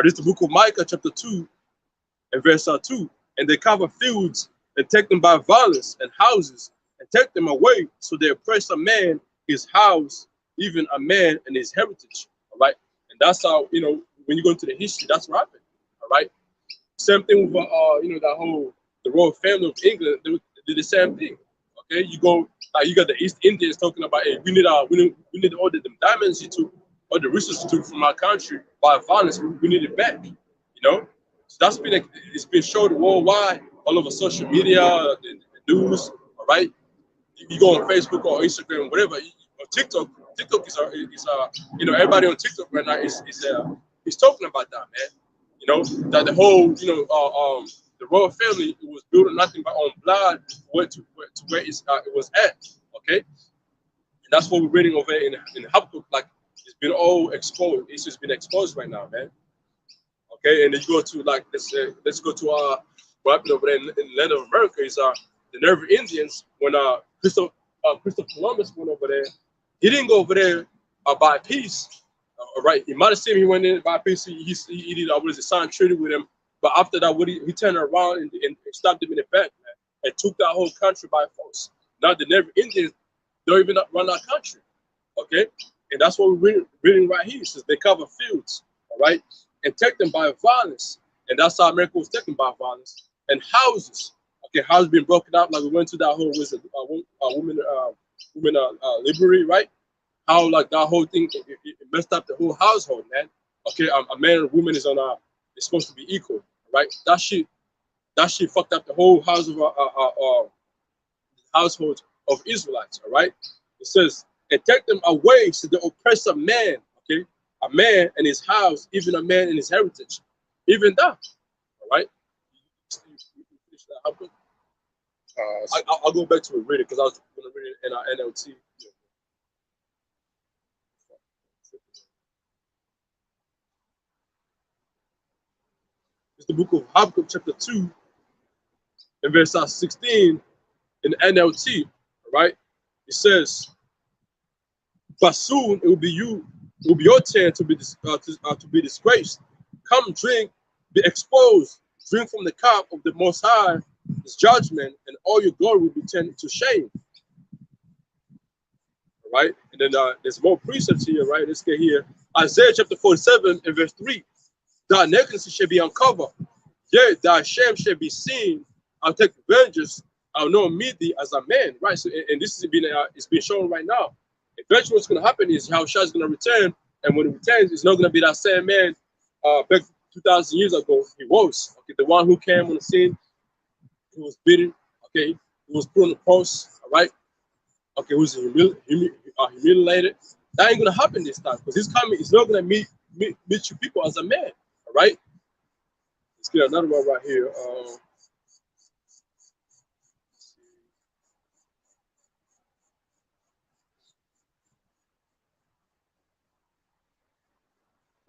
This is the book of Micah, chapter 2, and verse 2. And they cover fields and take them by violence, and houses and take them away. So they oppress a man, his house, even a man and his heritage. All right. And that's how, you know, when you go into the history, that's what happened. All right. Same thing with, you know, the royal family of England, they did the same thing. Okay. You go, you got the East Indians talking about, hey, we need all the diamonds you took, all the resources you took from our country by violence. We need it back. You know. So that's it's been shown worldwide, all over social media, the news. All right, you go on Facebook or Instagram, whatever, or TikTok. TikTok is you know, everybody on TikTok right now is talking about that, man. You know, that the whole, you know, the royal family, it was built on nothing but on blood where it was at. Okay, and that's what we're reading over in Habakkuk. Like it's been all exposed. It's just been exposed right now, man. Okay, and then you go to like let's go to what happened over there in the land of America is the Nerve Indians when Christopher Columbus went over there. He didn't go over there by peace, right? He might have seen he went in by peace. He did what is it, signed treaty with him, but after that, he turned around and stopped him in the back, man, and took that whole country by force. Now the Nerve Indians don't even run our country, okay? And that's what we're reading right here. It says they cover fields, all right, and take them by violence. And that's how America was taken by violence. And houses, okay, houses being broken up. Like we went to that whole women liberty, right? How like that whole thing it messed up the whole household, man. Okay, a man and a woman is supposed to be equal, right? That shit That shit fucked up the whole household of Israelites. All right. It says, and take them away to the oppressor man. Okay, a man and his house, even a man and his heritage, even that. All right. I'll go back to it read it because I was going to read it in our NLT. It's the book of Habakkuk, chapter 2, and verse 16 in NLT. All right. It says, but soon it will be your turn to be disgraced. Come drink, be exposed, drink from the cup of the Most High, His judgment, and all your glory will be turned to shame. All right, and then there's more precepts here, right? Let's get here. Isaiah chapter 47 and verse 3. Thy nakedness shall be uncovered, yea, thy shame shall be seen. I'll take vengeance. I'll not meet thee as a man. Right. So, and this is it's being shown right now. Eventually, what's going to happen is how Shah is going to return, and when he returns, it's not going to be that same man back 2,000 years ago. He was the one who came on the scene. He was beaten. Okay, he was put on the cross. All right. Okay, he was humiliated. That ain't going to happen this time because he's coming. He's not going to meet you people as a man. All right. Let's get another one right here.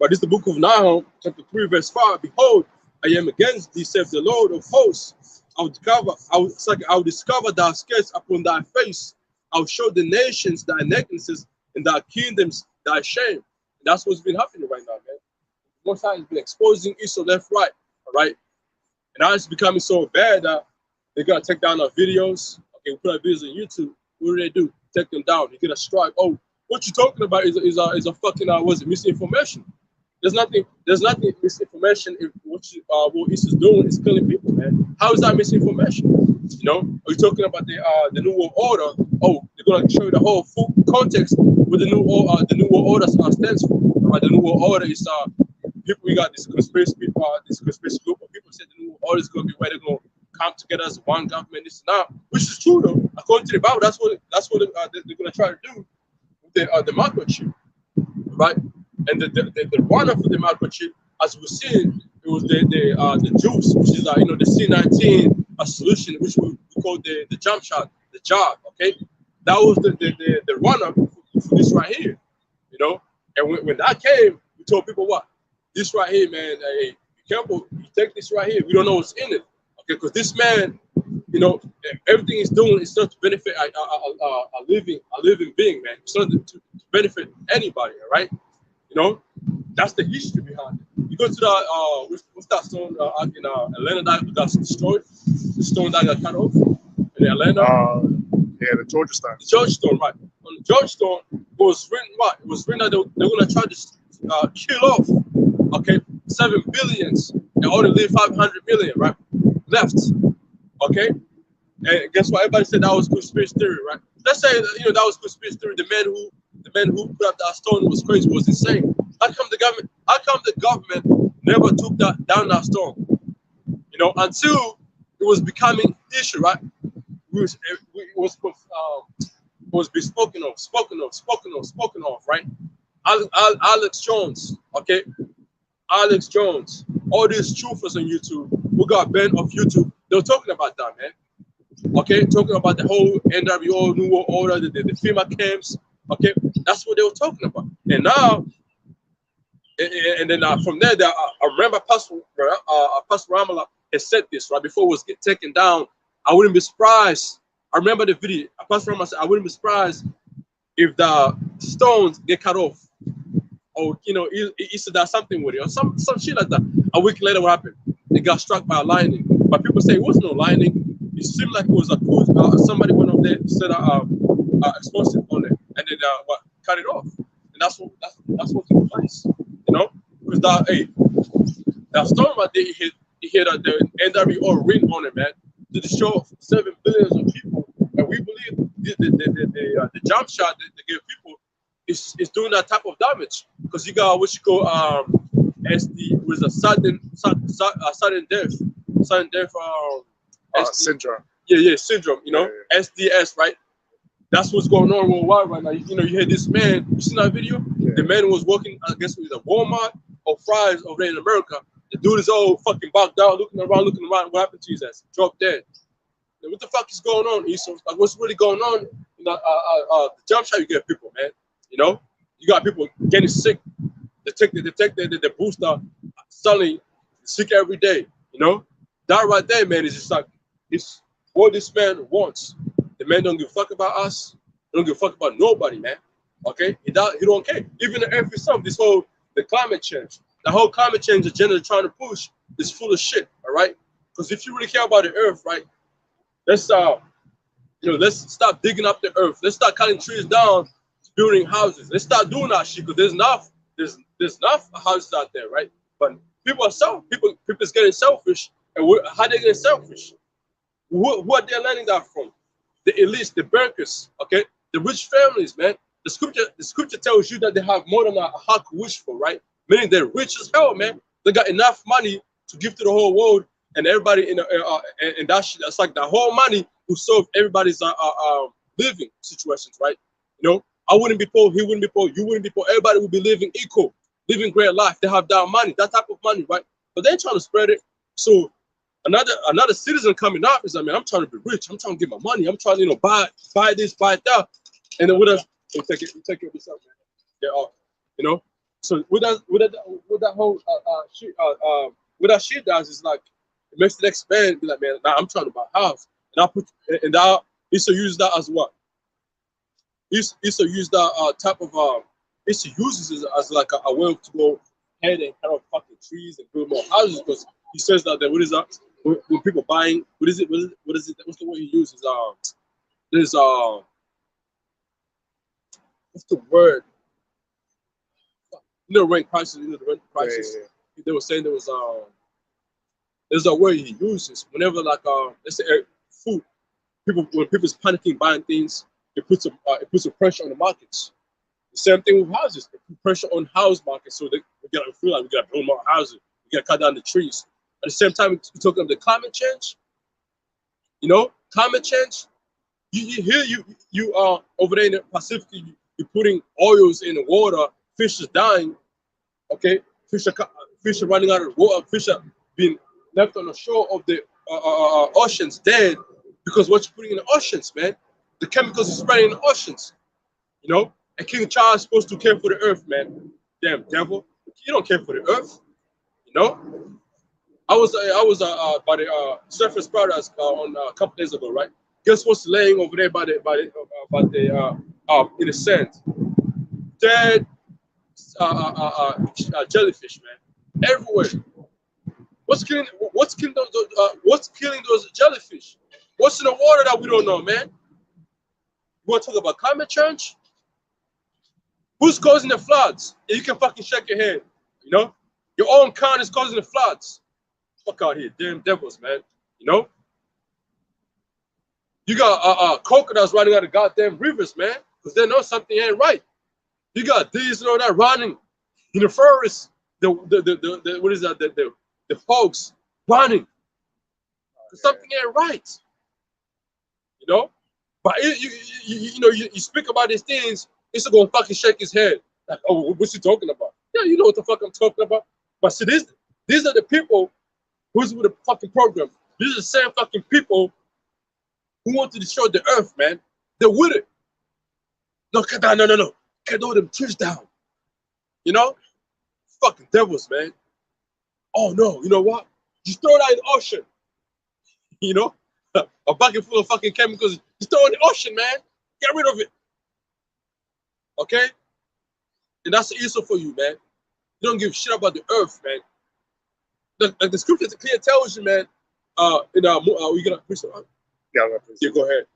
But this is the book of Nahum, chapter 3, verse 5. Behold, I am against thee, saith the Lord of hosts. I will discover thy skirts upon thy face. I will show the nations thy nakednesses and thy kingdoms thy shame. And that's what's been happening right now, man. Most times has been exposing Israel left, right, all right? And now it's becoming so bad that they're gonna take down our videos. Okay, we put our videos on YouTube. What do? Take them down. You get a strike. Oh, what you talking about is a fucking misinformation. There's nothing misinformation if what Israel's doing is killing people, man. How is that misinformation? You know, are you talking about the New World Order? Oh, they're gonna show you the whole full context what the New World Order stands for. Right? The New World Order is people. We got this conspiracy group of people said the New World Order is gonna be where they're gonna come together as one government. This and that, which is true though. According to the Bible, that's what they're gonna try to do with the microchip, right? And the runner for the microchip, as we see, it was the juice, which is the C19 solution, which we call the jump shot, the job. Okay, that was the runner for this right here, you know. And when that came, we told people what this right here, man. Hey, be careful. You take this right here. We don't know what's in it. Okay, because this man, you know, everything he's doing is not to benefit a living being, man. It's not to benefit anybody, all right? You know, that's the history behind it. You go to the what's that stone in Atlanta that got destroyed? The stone that got cut off in Atlanta. Yeah, the Georgia stone. The Georgia stone, right? On the Georgia stone, it was written what? It was written that they're gonna try to kill off, okay, 7 billions and only leave 500 million, right? Left, okay. And guess what? Everybody said that was conspiracy theory, right? Let's say that was conspiracy theory. The man who put up that stone was crazy, was insane. How come the government never took down that stone? You know, until it was becoming issue, right? It was be spoken of, right? Alex Jones, okay? Alex Jones, all these truthers on YouTube who got banned off YouTube, they were talking about that, man. Okay, talking about the whole NWO, New World Order, the FEMA camps. Okay, that's what they were talking about. And now, and then from there, I remember Pastor Ramallah had said this right before it was taken down. I wouldn't be surprised. I remember the video. Pastor Ramallah said, I wouldn't be surprised if the stones get cut off, or he said that something with it, or some shit like that. A week later, what happened? It got struck by a lightning. But people say it was no lightning. It seemed like it was a cruise. Somebody went up there, set explosive on it, and then cut it off. And that's what took place, you know, because that storm right there, he hit the NWO written on it, man, to destroy 7 billion of people, and we believe the jump shot that they give people is doing that type of damage, because you got what you call as the was a sudden death. sudden death syndrome. Yeah, syndrome. You know, SDS, right? That's what's going on worldwide right now. You know, you hear this man. You seen that video? Yeah. The man was working, I guess, with a Walmart or Fry's over there in America. The dude is all fucking bogged down, looking around. What happened to his ass? Dropped dead. Now, what the fuck is going on? Like, what's really going on? You know, the job shop, you get people, man. You know, you got people getting sick. They take the booster, suddenly sick every day. You know, that right there, man, is just like it's what this man wants. The man don't give a fuck about us. He don't give a fuck about nobody, man. Okay, he don't care. Even the earth itself, the climate change, the whole climate change agenda they're trying to push is full of shit. All right, because if you really care about the earth, right, let's stop digging up the earth. Let's start cutting trees down, building houses. Let's start doing that shit because there's enough houses out there, right? But people is getting selfish, and how they getting selfish? Who are they learning that from? The elites, the bankers, okay, the rich families, man. The scripture tells you that they have more than a heart could wish for, right? Meaning they're rich as hell, man. They got enough money to give to the whole world, and everybody in that shit. That's like the whole money will solve everybody's living situations, right? You know, I wouldn't be poor, he wouldn't be poor, you wouldn't be poor. Everybody would be living equal, living great life. They have that money, that type of money, right? But they're trying to spread it. So another citizen coming up is, I mean, I'm trying to be rich. I'm trying to get my money. I'm trying to, buy this, buy that. And then take it of yourself, man. Get off. You know? So what that whole what that shit does is like it makes the next man be like, man, nah, I'm trying to buy a house. And I used to use that as what? He used to use that type of he used to use this as like a way to go ahead and cut off fucking trees and build more houses, because he says that what is that? When people buying, what is it? What's the word he uses? There's what's the word? You know, rent prices. You know, the rent prices. Yeah. They were saying there's a word he uses whenever, like, let's say food. When people's panicking buying things, it puts a pressure on the markets. The same thing with houses. It puts pressure on house markets, so we feel like we gotta build more houses. We gotta cut down the trees. At the same time, we're talking about the climate change. You know, climate change. You are over there in the Pacific. You're putting oils in the water. Fish is dying. Okay, fish are running out of water. Fish are being left on the shore of the oceans dead because what you're putting in the oceans, man. The chemicals are spreading in the oceans. You know, and King Charles is supposed to care for the earth, man. Damn devil, you don't care for the earth. You know. I was by the Surface Paradise on a couple days ago, right? Guess what's laying over there by the in the sand? Dead jellyfish, man, everywhere. What's killing those jellyfish? What's in the water that we don't know, man? You want to talk about climate change? Who's causing the floods? And you can fucking shake your head. You know, your own kind is causing the floods. Fuck out here, damn devils, man. You know, you got crocodiles running out of goddamn rivers, man, because they know something ain't right. You got these and all that running in the forest. The what is that? The folks running because something ain't right. You know, but you speak about these things, it's gonna fucking shake his head like, oh, what's he talking about? Yeah, you know what the fuck I'm talking about. But see, these are the people who's with the fucking program. These are the same fucking people who want to destroy the earth, man. They're with it. No, cut down, no. Cut all them trees down. You know? Fucking devils, man. Oh no, you know what? Just throw that in the ocean. You know? A bucket full of fucking chemicals. Just throw it in the ocean, man. Get rid of it. Okay? And that's the issue for you, man. You don't give a shit about the earth, man. The scripture clear tells you, man. We gonna preach it. Yeah, go ahead.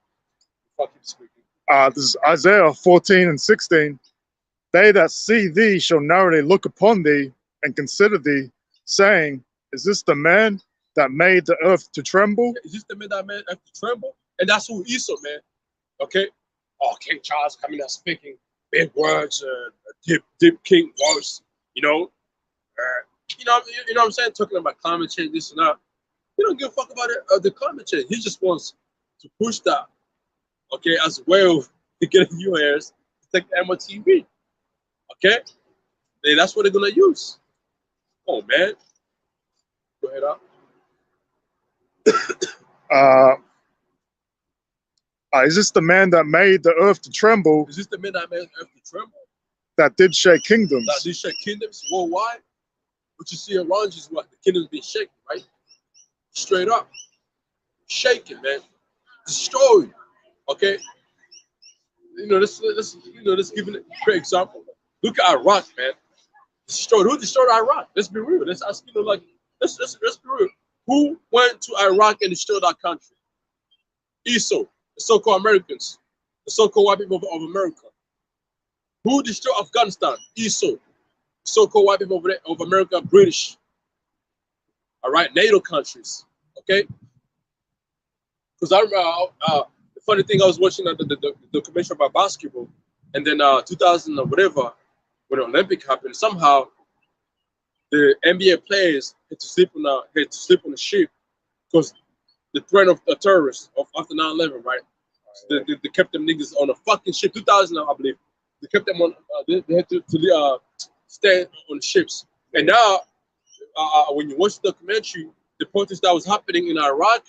Fuck, keep speaking. This is Isaiah 14 and 16. They that see thee shall narrowly look upon thee and consider thee, saying, is this the man that made the earth to tremble? Yeah, is this the man that made the earth to tremble? And that's who Esau, man. Okay? Oh, King Charles coming out speaking big words, deep king voice, you know? You know what I'm saying? Talking about climate change, this and that. He don't give a fuck about it, the climate change. He just wants to push that, okay, as well to get viewers to take the MOTV. Okay? Then that's what they're gonna use. Oh man. Go ahead up. Is this the man that made the earth to tremble, Is this the man that made earth to tremble? that did shake kingdoms? That these shake kingdoms worldwide? What you see around you is what the kingdoms being shaken, right? Straight up. Shaking, man. Destroyed. Okay? Let's give it a great example. Look at Iraq, man. Destroyed. Who destroyed Iraq? Let's be real. Let's ask, let's be real. Who went to Iraq and destroyed that country? Esau, the so-called Americans, the so-called white people of America. Who destroyed Afghanistan? Esau, so-called white people of America, British. All right, NATO countries. Okay. Because I remember the funny thing, I was watching the documentary about basketball, and then 2000 or whatever, when the Olympic happened, somehow the NBA players had to sleep on a ship because the threat of the terrorists after 9/11, right? So they kept them niggas on a fucking ship. 2000, I believe. They kept them on. They had to stay on ships. And now, when you watch the documentary, the protest that was happening in Iraq,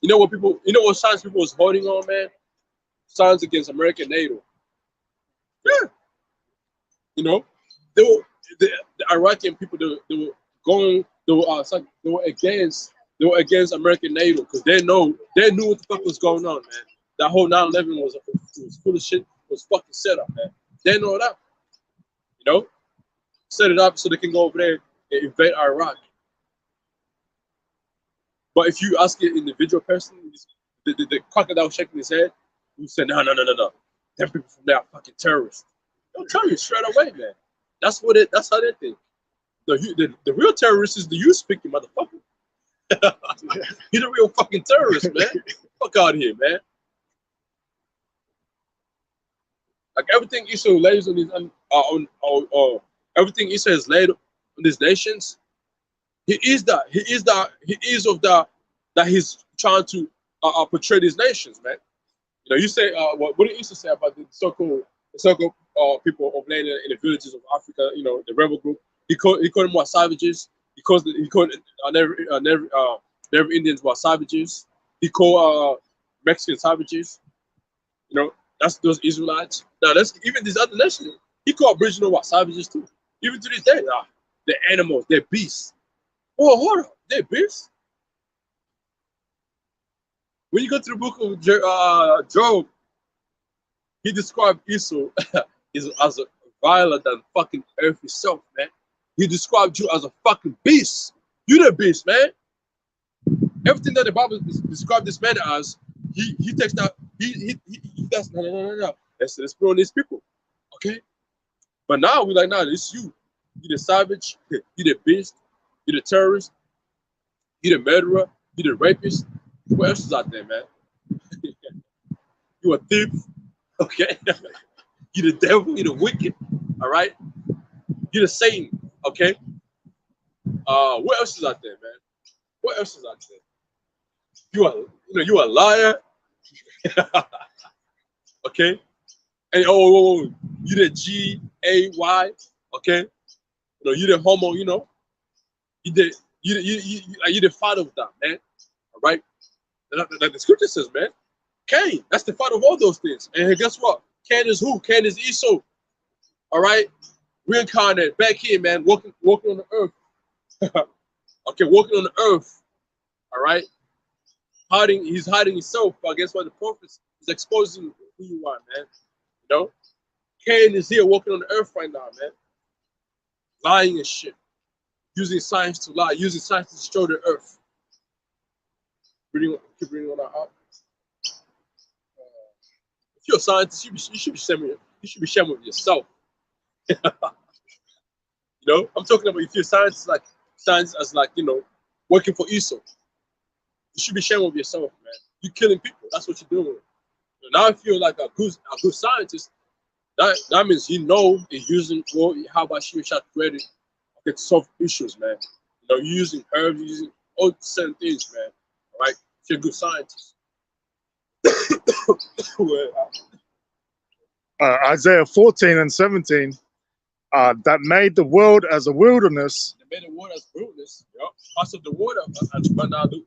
you know what signs people was holding on, man? Signs against American NATO. Yeah. The Iraqi people, they were against American NATO because they knew what the fuck was going on, man. That whole 9/11 was full of shit, was fucking set up, man. They know that, set it up so they can go over there and invade Iraq. But if you ask an individual person, the crocodile shaking his head, who said, no. Them people from there are fucking terrorists. They'll tell you straight away, man. That's how they think. The real terrorist is the you speaking motherfucker. You're the real fucking terrorist, man. Fuck out of here, man. Like everything Esau lays on these everything Esau has laid on these nations, he is that he's trying to portray these nations, man. You say what did Esau say about the so-called people of land in the villages of Africa? The rebel group. He called them what, savages. He called never Indians what, savages. He called Mexican savages. That's those Israelites. Now that's even these other nations. He called Aboriginal what, savages too. Even to this day, they're animals, they're beasts. Oh, hold up, they're beasts. When you go to the book of Job, he described Esau as a violent than fucking earth itself, man. He described you as a fucking beast. You the beast, man. Everything that the Bible described this man as, he takes that. He does no. Let's put on these people, okay? But now we're like, it's you. You the savage. You the beast. You the terrorist. You the murderer. You the rapist. What else is out there, man? You a thief, okay? You the devil. You the wicked. All right. You the Satan, okay? What else is out there, man? What else is out there? You a liar. Okay, and you the G-A-Y, okay? You the homo, you the father of that, man. All right, like the scripture says, man. Cain, that's the father of all those things. And guess what? Cain is who? Cain is Esau. All right, reincarnated back here, man, walking on the earth. Okay, walking on the earth. All right, he's hiding himself. But guess what? The prophets is exposing who you are, man. Cain is here walking on the earth right now, man. Lying and shit. Using science to lie, using science to destroy the earth. Keep reading on that up. If you're a scientist, you should be sharing with yourself. I'm talking about if you're science as working for Esau. You should be sharing with yourself, man. You're killing people. That's what you're doing. Now, if you're like a good scientist, that means and using how about she shot credit to solve issues, man. You're using herbs, using all certain things, man. All right, if you're a good scientist. Well, Isaiah 14 and 17, that made the world as a wilderness. they made the water as wilderness. Yep. Parts of the water, but now look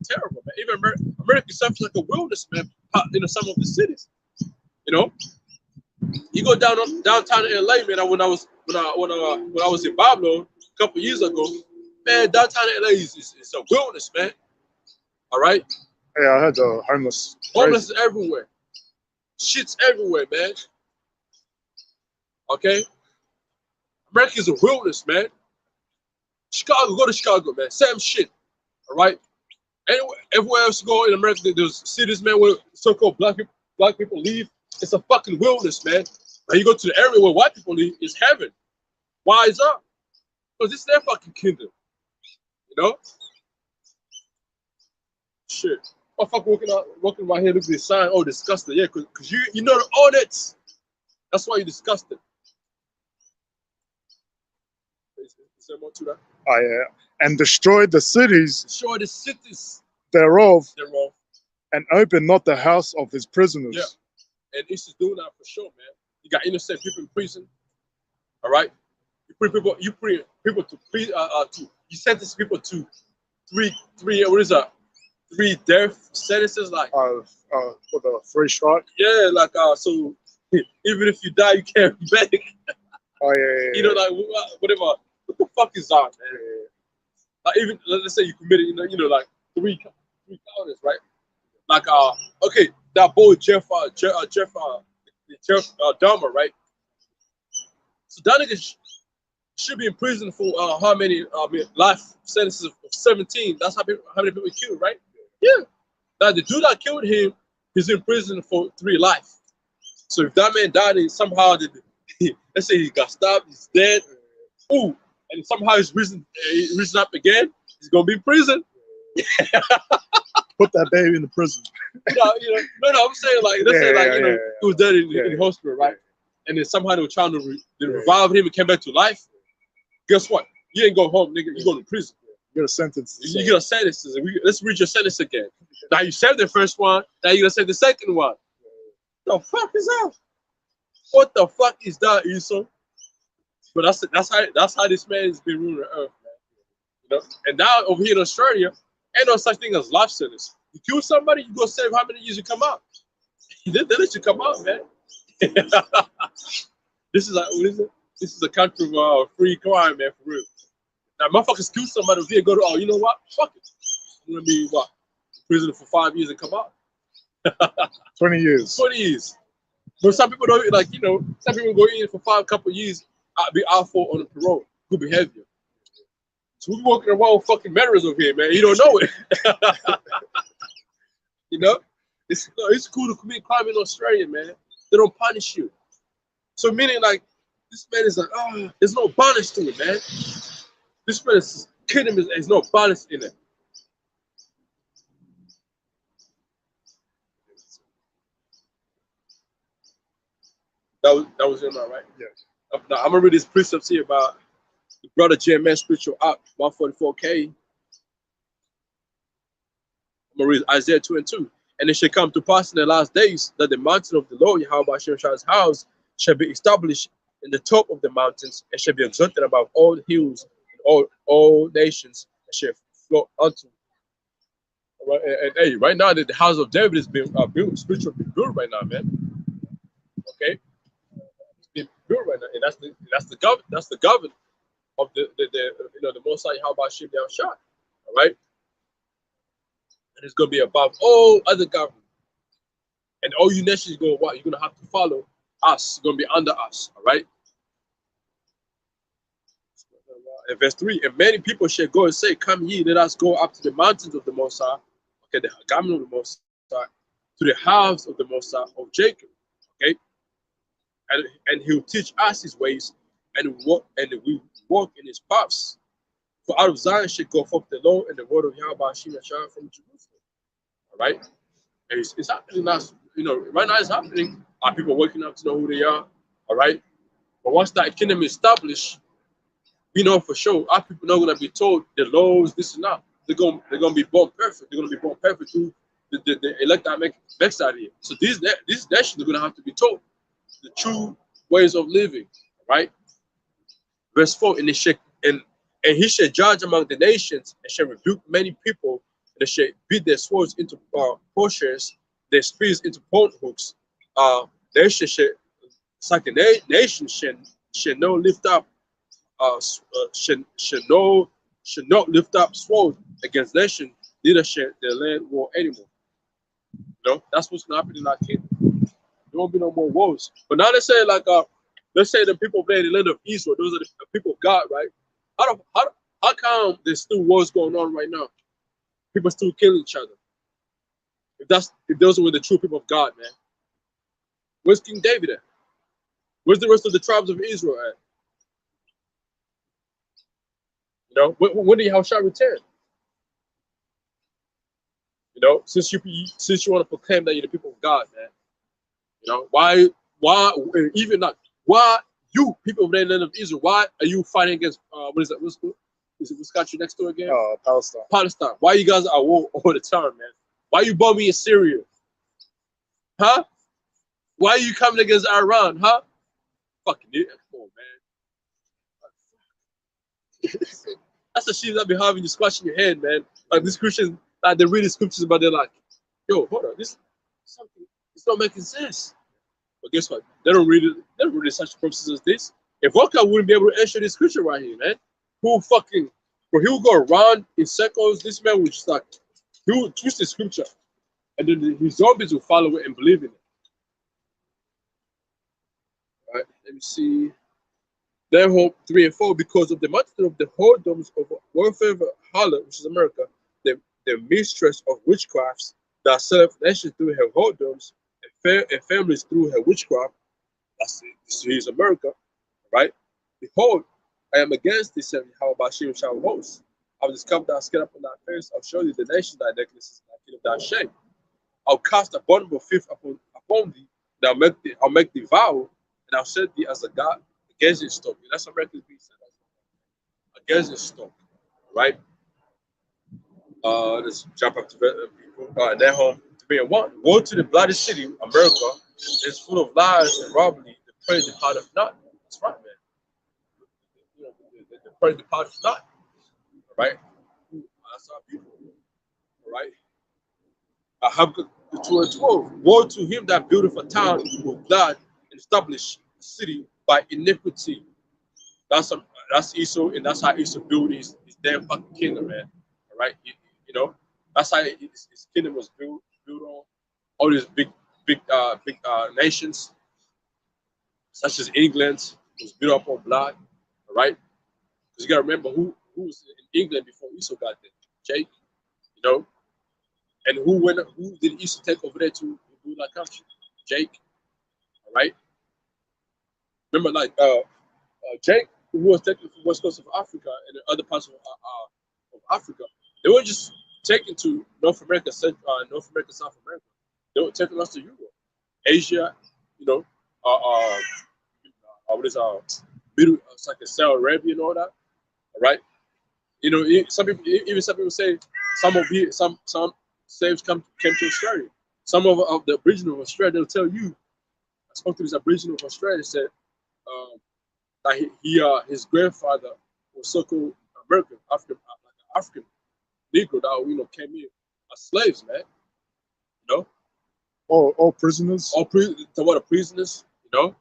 terrible, man. Even America itself is like a wilderness, man. You know, some of the cities. You know, you go downtown LA, man. When I was in Babylon a couple years ago, man, downtown LA is a wilderness, man. All right, Yeah, I heard the homeless. homeless is everywhere, shit's everywhere, man. Okay, America is a wilderness, man. Chicago, go to Chicago, man. Same shit. All right. Anywhere, everywhere else you go in America, there's cities, man, where so-called black people live. It's a fucking wilderness, man. When you go to the area where white people live, it's heaven. Why is that? Because this is their fucking kingdom. You know? Shit. I'm fucking walking around here, look at this sign. Oh, disgusting. Yeah, because you know the audits. That's why you're disgusted. Is there more to that? Oh, yeah. And destroyed the cities Destroy the cities thereof, thereof. and opened not the house of his prisoners. Yeah. And it's just doing that for sure, man. You got innocent people in prison. All right. You bring people to you sentence people to three what is that? 3 death sentences, like For the free strike. yeah, like so even if you die, you can't be back. Oh yeah. You know, like whatever. What the fuck is that, man? Like even let's say you committed, you know, like three counts, right? Like okay, that boy Jeff Dahmer, right? So that nigga should be in prison for how many life sentences of 17. That's how many people he killed, right? Yeah. Now the dude that killed him, he's in prison for 3 life. So if that man died and somehow let's say he got stabbed, he's dead, ooh, and somehow he's risen up again, he's gonna be in prison. Put that baby in the prison. No, I'm saying like let's say like he was dead in the hospital, right? And then somehow they were trying to revive him and came back to life. Guess what? You ain't go home, nigga. You go to prison. You get a sentence. You get a sentence. Let's read your sentence again. Now you saved the first one. Now you're gonna save the second one. The fuck is that? What the fuck is that, Esau? But that's how this man has been ruling the earth, man. You know. And now over here in Australia, ain't no such thing as life sentence. You kill somebody, you go save how many years you come out. They let you come out, man. This is like what is it? This is a country of free crime, man, for real. Now, motherfuckers kill somebody over here, go to, you know what? Fuck it. I'm gonna be what? In prison for 5 years and come out. 20 years. 20 years. But some people don't, like, some people go in for couple years, be out for on a parole, good behavior. So we're walking around with fucking murderers over here, man. You don't know it. You know? It's cool to commit crime in Australia, man. They don't punish you. So meaning, like, this man is like, oh, there's no balance to it, man. This man's kingdom is no balance in it. That was in that, right? Yes. Now, I'm gonna read these precepts here about the brother JMS spiritual app 144K. I'm gonna read Isaiah 2:2. And it shall come to pass in the last days that the mountain of the Lord Yahweh Shemshai's house shall be established in the top of the mountains, and shall be exalted above all hills and all nations, and shall flow unto. And hey, right now the house of David is being built, spiritually built right now, man. Okay, it's being built right now, and that's the government of the Most High Yahweh Shem Shai. All right, and it's gonna be above all other government, and all you nations going what? You're gonna have to follow us. You're gonna be under us. All right. In verse 3, and many people shall go and say, come ye, let us go up to the mountains of the Most High, okay, the government of the Most High, to the house of the Most High of Jacob, okay, and he'll teach us his ways, and we walk in his paths. For out of Zion shall go forth the law and the word of Yahweh Shem Shai from Jerusalem. All right, and it's happening now. Right now it's happening. Are people waking up to know who they are? All right, but once that kingdom is established, we know for sure our people not gonna be told the laws, this and that. they're gonna be born perfect. They're gonna be born perfect through the elect that make out here. So these nations are gonna have to be taught the true ways of living, right? Verse 4, and he shall judge among the nations and shall rebuke many people, and they shall beat their swords into plowshares, their spears into point hooks. Nation shall no lift up should not lift up sword against nation, neither shall their land war anymore. You know, that's what's gonna happen in our kingdom. There won't be no more wars. But now let's say the people of the land of Israel, those are the people of God, right? How come there's still wars going on right now? People still killing each other. If those were the true people of God, man. Where's King David at? Where's the rest of the tribes of Israel at? You know, when did Yahushua return? You know, since you want to proclaim that you're the people of God, man. You know, why even not why you people of the land of Israel, why are you fighting against what is that? What's country next door again? Palestine. Palestine. Why you guys are at war all the time, man? Why you bombing in Syria? Huh? Why are you coming against Iran, huh? Fucking idiot. Come on, man. That's the shit that be having you squashing your head, man. Like these Christians, like they read the scriptures, but they're like, yo, hold on, this something, it's not making sense. But guess what? They don't read it. They don't read such purposes as this. If Walker wouldn't be able to answer this scripture right here, man, bro, he would go around in circles. This man would just like, he would twist the scripture, and then his zombies will follow it and believe in it. All right, let me see. Therefore, 3 and 4, because of the multitude of the whoredoms of warfare harlot, which is America, the mistress of witchcrafts that serve nations through her whoredoms and families through her witchcraft. That's it. This is America, right? Behold, I am against thee, said Yahweh Shim shall host. I will discover thy skin upon thy face. I'll show thee the nations thy necklaces, thy kid of thy shame. I'll cast abominable filth upon thee. And I'll make thee vow, and I'll set thee as a god against his stock. That's America's being said. Against his stock, right? Let's jump up to people. Nahum 3 and 1. Woe to the bloody city, America. It's full of lies and robbery. The prey departeth not. That's right, man. You know, the prey departeth not. All right? That's our beautiful. All right? Habakkuk 2 and 12. Woe to him that buildeth a town with blood and establish the city by iniquity. That's Esau, and that's how Esau built his damn fucking kingdom, man. All right? You know, that's how his kingdom was built on all these big nations, such as England, was built up on blood. All right? Because you gotta remember who was in England before Esau got there. Jake, you know. And who did Esau take over there to do that country? Jake. All right. Remember, like Jake, who was taken from west coast of Africa and the other parts of Africa, they weren't just taken to North America, South America. They were taking us to Europe, Asia, you know, what is middle, it's like Saudi Arabia and all that. All right. You know, some people say some slaves came to Australia. Some of the Aboriginal of Australia, they'll tell you. I spoke to this Aboriginal of Australia, said that his grandfather was so-called American, African Negro that came in as slaves, man. You know, all prisoners. Prisoners. You know.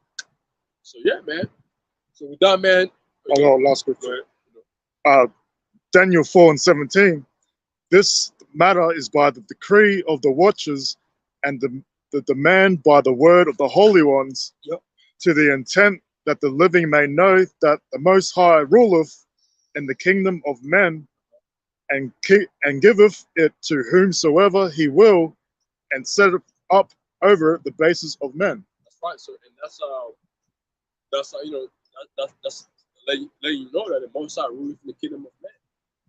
So yeah, man. So with that, man. Last scripture. Daniel 4 and 17. This matter is by the decree of the watchers and the demand by the word of the holy ones, to the intent that the living may know that the Most High ruleth in the kingdom of men, and giveth it to whomsoever he will, and set it up over the basis of men. That's right. So, and that's letting you know that the Most High ruleth in the kingdom of men,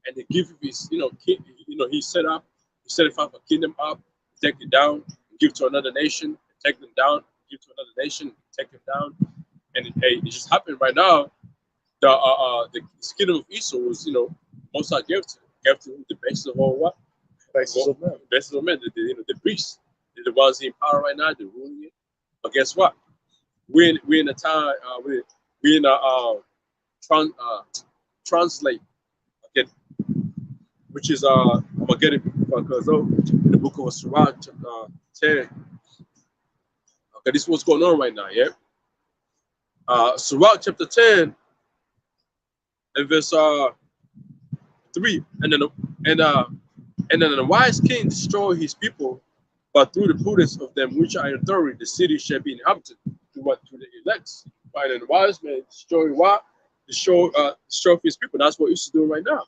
and they give his he set up a kingdom up, take it down, give to another nation, take them down, give to another nation, take them down, and it just happened right now. The kingdom of Esau was Most High gave to him. gave to the basis of all what? Basis of men. Basis of men. The priests. They're the ones in power right now. They're ruling it. But guess what? We're in a time. We're in a translate. Okay, which is I'm gonna get it because in the book of Sirach chapter 10. Okay, this is what's going on right now. Yeah. Sirach chapter 10 and verse 3, and then the wise king destroy his people, but through the prudence of them which are in authority, the city shall be inhabited. To what? To the elects. Right, and the wise man destroy what? Destroy his people. That's what he's doing right now.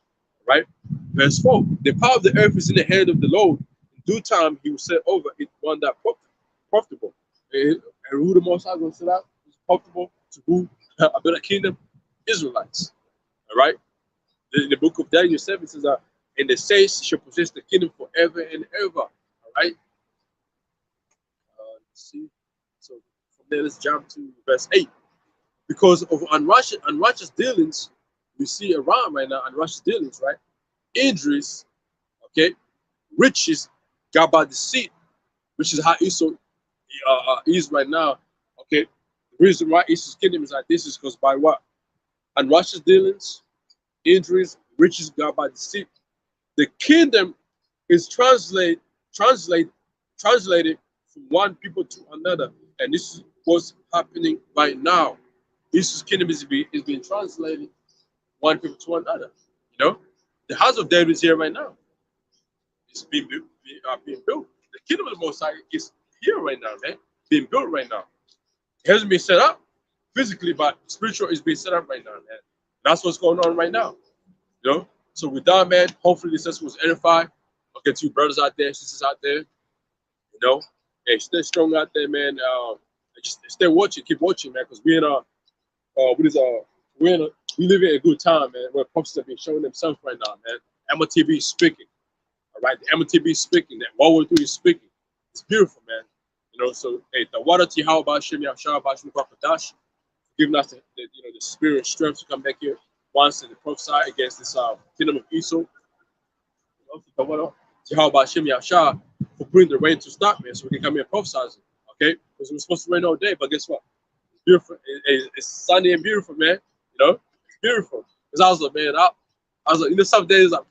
Right? Verse 4. The power of the earth is in the hand of the Lord. In due time he will set over it one that profitable. And who the most I gonna set out is profitable to who? A better kingdom? Israelites. All right. The book of Daniel 7 says that, and the saints shall possess the kingdom forever and ever. All right. Let's see. So from there, let's jump to verse 8. Because of unrighteous dealings, we see around right now, unrighteous dealings, right? Idris, okay, riches got by deceit, which is how Esau is right now. Okay. The reason why Esau's kingdom is like this is because by what? Unrighteous dealings, injuries, riches got by deceit. The kingdom is translated from one people to another, and this is what's happening right now. This kingdom is being translated one people to another. You know, the house of David is here right now. It's being built. The kingdom of the Most High is here right now, man. Being built right now. It hasn't been set up physically, but spiritual is being set up right now, man. That's what's going on right now. You know, so with that, man, hopefully this lesson was edified. Okay, to you brothers out there, sisters out there, you know, hey, stay strong out there, man. Just stay watching, keep watching, man, because we live in a good time, man, where prophets have been showing themselves right now, man. Emma TV is speaking, all right. The Emma TV is speaking. That what we're doing is speaking. It's beautiful, man. You know, so hey, the water to how about Shemi Ashar Bashmi Papadash, giving us the spirit and strength to come back here once and prophesy against this kingdom of Esau. How about Shemi Ashar for putting the rain to stop, man, so we can come here and prophesy. Okay, because it was supposed to rain all day, but guess what? It's beautiful. It's sunny and beautiful, man. You know, it's beautiful. Because I was like, man, I was like, some days like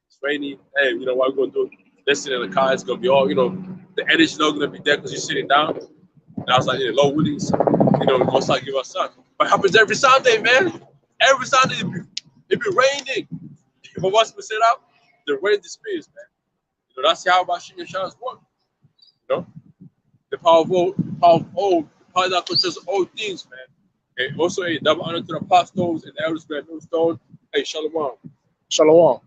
it's rainy. Hey, you know what we're gonna do? Listen in the car, it's gonna be all, the energy's not gonna be there because you're sitting down. And I was like, yeah, Lord willing, most likely give us sun. But it happens every Sunday, man. Every Sunday it be raining. But once we set out, the rain disappears, man. That's how about Shimon Shah's work. The power of old, the power that controls all things, man. And also a double honor to the apostles and the elders, man. Millstone. Hey, Shalom. Shalom.